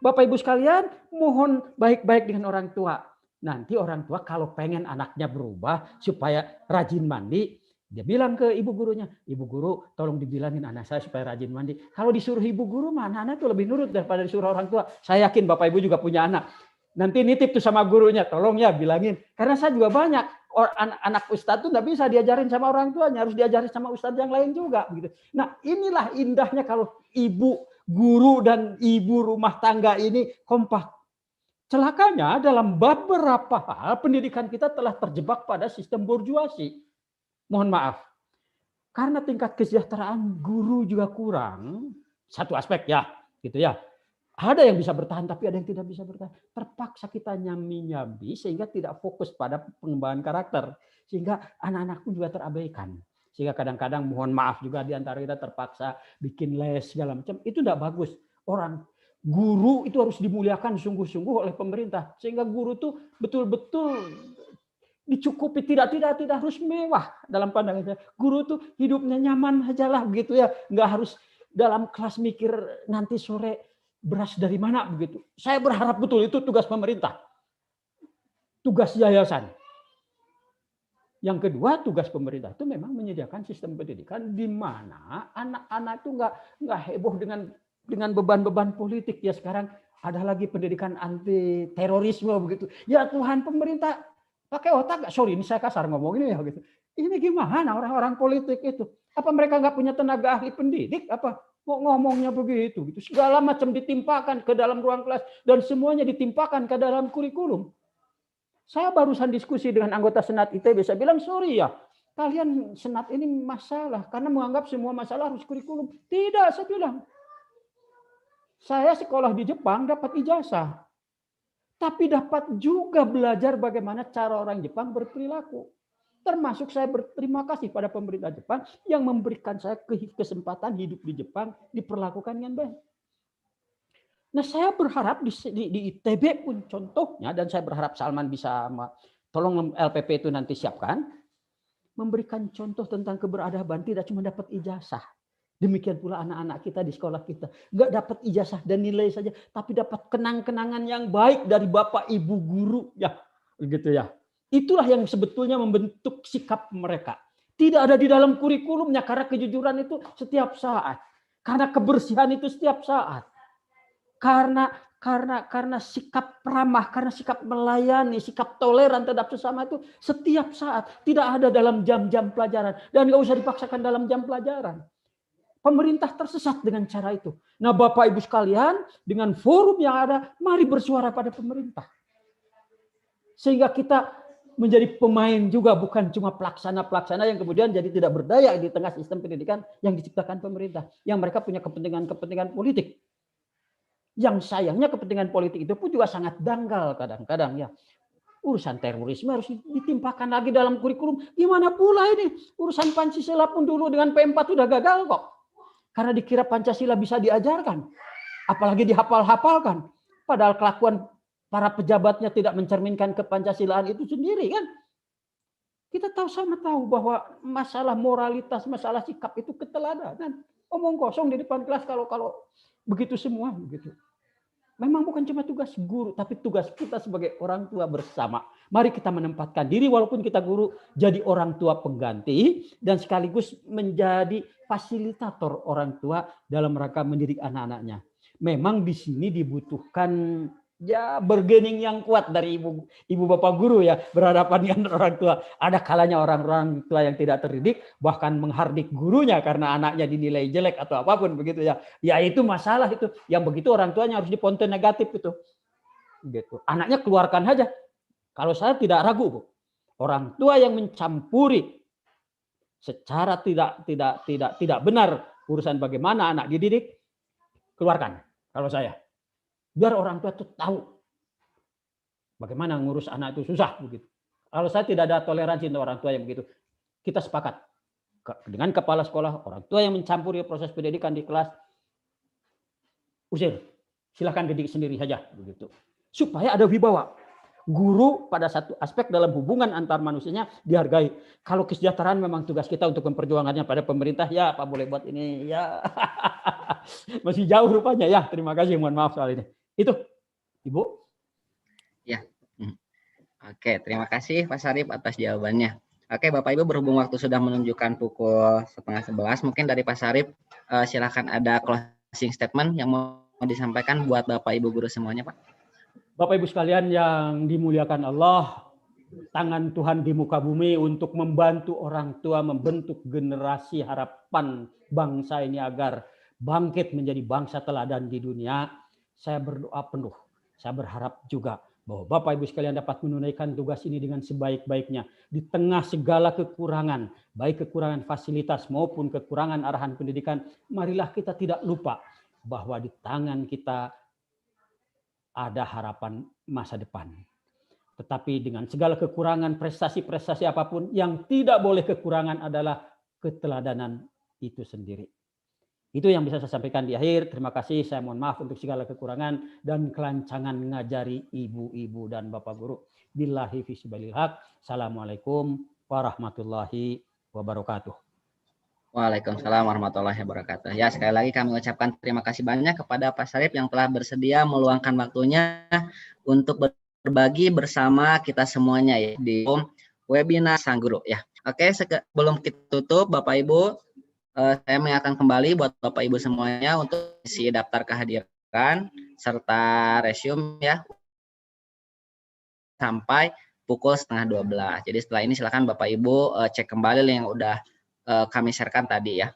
Bapak Ibu sekalian, mohon baik-baik dengan orang tua. Nanti orang tua kalau pengen anaknya berubah supaya rajin mandi, dia bilang ke ibu gurunya, ibu guru tolong dibilangin anak saya supaya rajin mandi. Kalau disuruh ibu guru, anak-anak itu lebih nurut daripada disuruh orang tua. Saya yakin Bapak Ibu juga punya anak. Nanti nitip tuh sama gurunya, tolong ya bilangin. Karena saya juga banyak anak ustadz tuh nggak bisa diajarin sama orang tuanya, harus diajarin sama ustadz yang lain juga. Begitu. Nah inilah indahnya kalau ibu guru dan ibu rumah tangga ini kompak. Celakanya dalam beberapa hal pendidikan kita telah terjebak pada sistem borjuasi. Mohon maaf. Karena tingkat kesejahteraan guru juga kurang. Satu aspek ya, gitu ya. Ada yang bisa bertahan tapi ada yang tidak bisa bertahan. Terpaksa kita nyambi-nyambi sehingga tidak fokus pada pengembangan karakter. Sehingga anak-anak pun juga terabaikan. Sehingga kadang-kadang mohon maaf juga di antara kita terpaksa bikin les segala macam. Itu tidak bagus. Guru itu harus dimuliakan sungguh-sungguh oleh pemerintah sehingga guru itu betul-betul dicukupi, tidak harus mewah dalam pandangan saya. Guru itu hidupnya nyaman aja lah begitu ya, nggak harus dalam kelas mikir nanti sore beras dari mana begitu. Saya berharap betul itu tugas pemerintah. tugas yayasan. Yang kedua, tugas pemerintah itu memang menyediakan sistem pendidikan di mana anak-anak itu nggak heboh dengan beban-beban politik. Ya sekarang ada lagi pendidikan anti terorisme begitu. Ya Tuhan, pemerintah pakai otak nggak? Sorry, ini saya kasar ngomong ini ya gitu. Ini gimana orang-orang politik itu? Apa mereka nggak punya tenaga ahli pendidik? Apa kok ngomongnya begitu? Gitu. Segala macam ditimpakan ke dalam ruang kelas dan semuanya ditimpakan ke dalam kurikulum. Saya barusan diskusi dengan anggota Senat ITB, saya bilang, sorry ya, kalian Senat ini masalah, karena menganggap semua masalah harus kurikulum. Tidak, saya bilang. Saya sekolah di Jepang dapat ijazah, tapi dapat juga belajar bagaimana cara orang Jepang berperilaku. Termasuk saya berterima kasih pada pemerintah Jepang yang memberikan saya kesempatan hidup di Jepang, diperlakukan dengan baik. Nah, saya berharap di ITB pun contohnya, dan saya berharap Salman bisa tolong LPP itu nanti siapkan, memberikan contoh tentang keberadaban, tidak cuma dapat ijazah. Demikian pula anak-anak kita di sekolah kita. Nggak dapat ijazah dan nilai saja, tapi dapat kenang-kenangan yang baik dari Bapak Ibu guru. Ya, begitu ya. Itulah yang sebetulnya membentuk sikap mereka. Tidak ada di dalam kurikulumnya, karena kejujuran itu setiap saat. Karena kebersihan itu setiap saat. Karena sikap ramah, karena sikap melayani, sikap toleran terhadap sesama itu setiap saat. Tidak ada dalam jam-jam pelajaran. Dan nggak usah dipaksakan dalam jam pelajaran. Pemerintah tersesat dengan cara itu. Nah, Bapak Ibu sekalian, dengan forum yang ada, mari bersuara pada pemerintah. Sehingga kita menjadi pemain juga, bukan cuma pelaksana-pelaksana yang kemudian jadi tidak berdaya di tengah sistem pendidikan yang diciptakan pemerintah. Yang mereka punya kepentingan-kepentingan politik. Yang sayangnya kepentingan politik itu pun juga sangat dangkal kadang-kadang ya. Urusan terorisme harus ditimpakan lagi dalam kurikulum. Gimana pula ini? Urusan Pancasila pun dulu dengan P4 sudah gagal kok. Karena dikira Pancasila bisa diajarkan. Apalagi dihafal-hafalkan. Padahal kelakuan para pejabatnya tidak mencerminkan kepancasilaan itu sendiri kan. Kita sama tahu bahwa masalah moralitas, masalah sikap itu keteladanan. Omong kosong di depan kelas kalau begitu semua begitu. Memang bukan cuma tugas guru, tapi tugas kita sebagai orang tua bersama. Mari kita menempatkan diri walaupun kita guru jadi orang tua pengganti dan sekaligus menjadi fasilitator orang tua dalam rangka mendidik anak-anaknya. Memang di sini dibutuhkan ya bargaining yang kuat dari ibu bapak guru ya berhadapan dengan orang tua. Ada kalanya orang-orang tua yang tidak terdidik bahkan menghardik gurunya karena anaknya dinilai jelek atau apapun begitu ya. Ya itu masalah itu. Yang begitu orang tuanya harus diponten negatif itu. Gitu. Anaknya keluarkan aja. Kalau saya tidak ragu, Bu. Orang tua yang mencampuri secara tidak benar urusan bagaimana anak dididik, keluarkan kalau saya. Biar orang tua itu tahu bagaimana ngurus anak itu susah begitu. Kalau saya tidak ada toleransi untuk orang tua yang begitu. Kita sepakat dengan kepala sekolah, orang tua yang mencampuri proses pendidikan di kelas, usir. Silakan didik sendiri saja begitu. Supaya ada wibawa. Guru pada satu aspek dalam hubungan antar manusianya dihargai. Kalau kesejahteraan memang tugas kita untuk memperjuangkannya pada pemerintah, ya Pak boleh buat ini ya. Masih jauh rupanya ya. Terima kasih, mohon maaf soal ini. Itu, Ibu. Ya. Oke, terima kasih Pak Sarip atas jawabannya. Oke, Bapak Ibu, berhubung waktu sudah menunjukkan pukul 10:30, mungkin dari Pak Sarip silakan ada closing statement yang mau disampaikan buat Bapak Ibu guru semuanya, Pak. Bapak Ibu sekalian yang dimuliakan Allah, tangan Tuhan di muka bumi untuk membantu orang tua membentuk generasi harapan bangsa ini agar bangkit menjadi bangsa teladan di dunia. Saya berdoa penuh. Saya berharap juga bahwa Bapak Ibu sekalian dapat menunaikan tugas ini dengan sebaik-baiknya. Di tengah segala kekurangan, baik kekurangan fasilitas maupun kekurangan arahan pendidikan, marilah kita tidak lupa bahwa di tangan kita ada harapan masa depan. Tetapi dengan segala kekurangan prestasi-prestasi apapun, yang tidak boleh kekurangan adalah keteladanan itu sendiri. Itu yang bisa saya sampaikan di akhir. Terima kasih. Saya mohon maaf untuk segala kekurangan dan kelancangan ngajari ibu-ibu dan bapak guru. Billahi fi sibalil haq. Assalamualaikum warahmatullahi wabarakatuh. Waalaikumsalam warahmatullahi wabarakatuh. Ya, sekali lagi kami ucapkan terima kasih banyak kepada Pak Sarip yang telah bersedia meluangkan waktunya untuk berbagi bersama kita semuanya ya di webinar Sang Guru ya. Oke, sebelum kita tutup Bapak Ibu, saya mengingatkan kembali buat Bapak Ibu semuanya untuk isi daftar kehadiran serta resume ya sampai pukul 11:30. Jadi setelah ini silakan Bapak Ibu cek kembali yang udah kami sharekan tadi ya.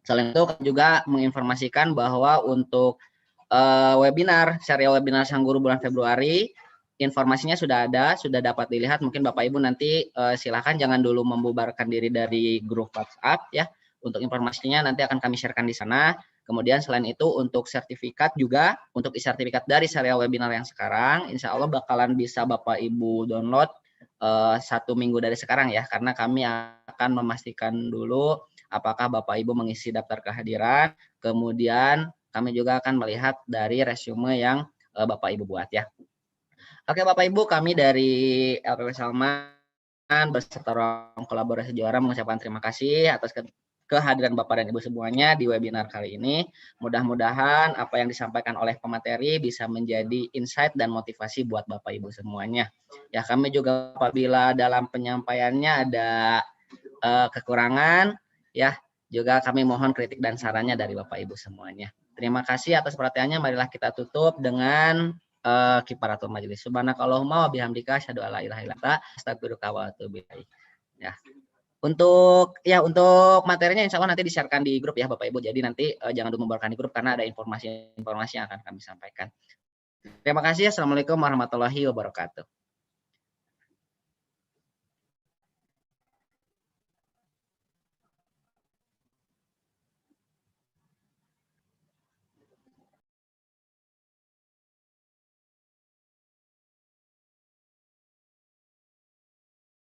Selain itu juga menginformasikan bahwa untuk serial webinar Sang Guru bulan Februari, informasinya sudah ada, sudah dapat dilihat. Mungkin Bapak Ibu nanti silakan jangan dulu membubarkan diri dari grup WhatsApp ya. Untuk informasinya nanti akan kami sharekan di sana. Kemudian selain itu untuk sertifikat juga, untuk sertifikat dari serial webinar yang sekarang, insya Allah bakalan bisa Bapak Ibu download 1 minggu dari sekarang ya, karena kami akan memastikan dulu apakah Bapak Ibu mengisi daftar kehadiran, kemudian kami juga akan melihat dari resume yang Bapak Ibu buat ya. Oke Bapak Ibu, kami dari LPW Salman beserta ruang kolaborasi juara mengucapkan terima kasih atas kehadiran Bapak dan Ibu semuanya di webinar kali ini. Mudah-mudahan apa yang disampaikan oleh pemateri bisa menjadi insight dan motivasi buat Bapak Ibu semuanya. Ya, kami juga apabila dalam penyampaiannya ada kekurangan, ya juga kami mohon kritik dan sarannya dari Bapak Ibu semuanya. Terima kasih atas perhatiannya. Marilah kita tutup dengan kifaratul majelis. Subhanakallahumma wa bihamdika asyhadu alla ilaha illa anta astaghfiruka wa atubu ilaik. Ya. Untuk materinya insya Allah nanti di-sharekan di grup ya Bapak Ibu. Jadi nanti jangan dulu membawakan di grup karena ada informasi yang akan kami sampaikan. Terima kasih. Assalamualaikum warahmatullahi wabarakatuh.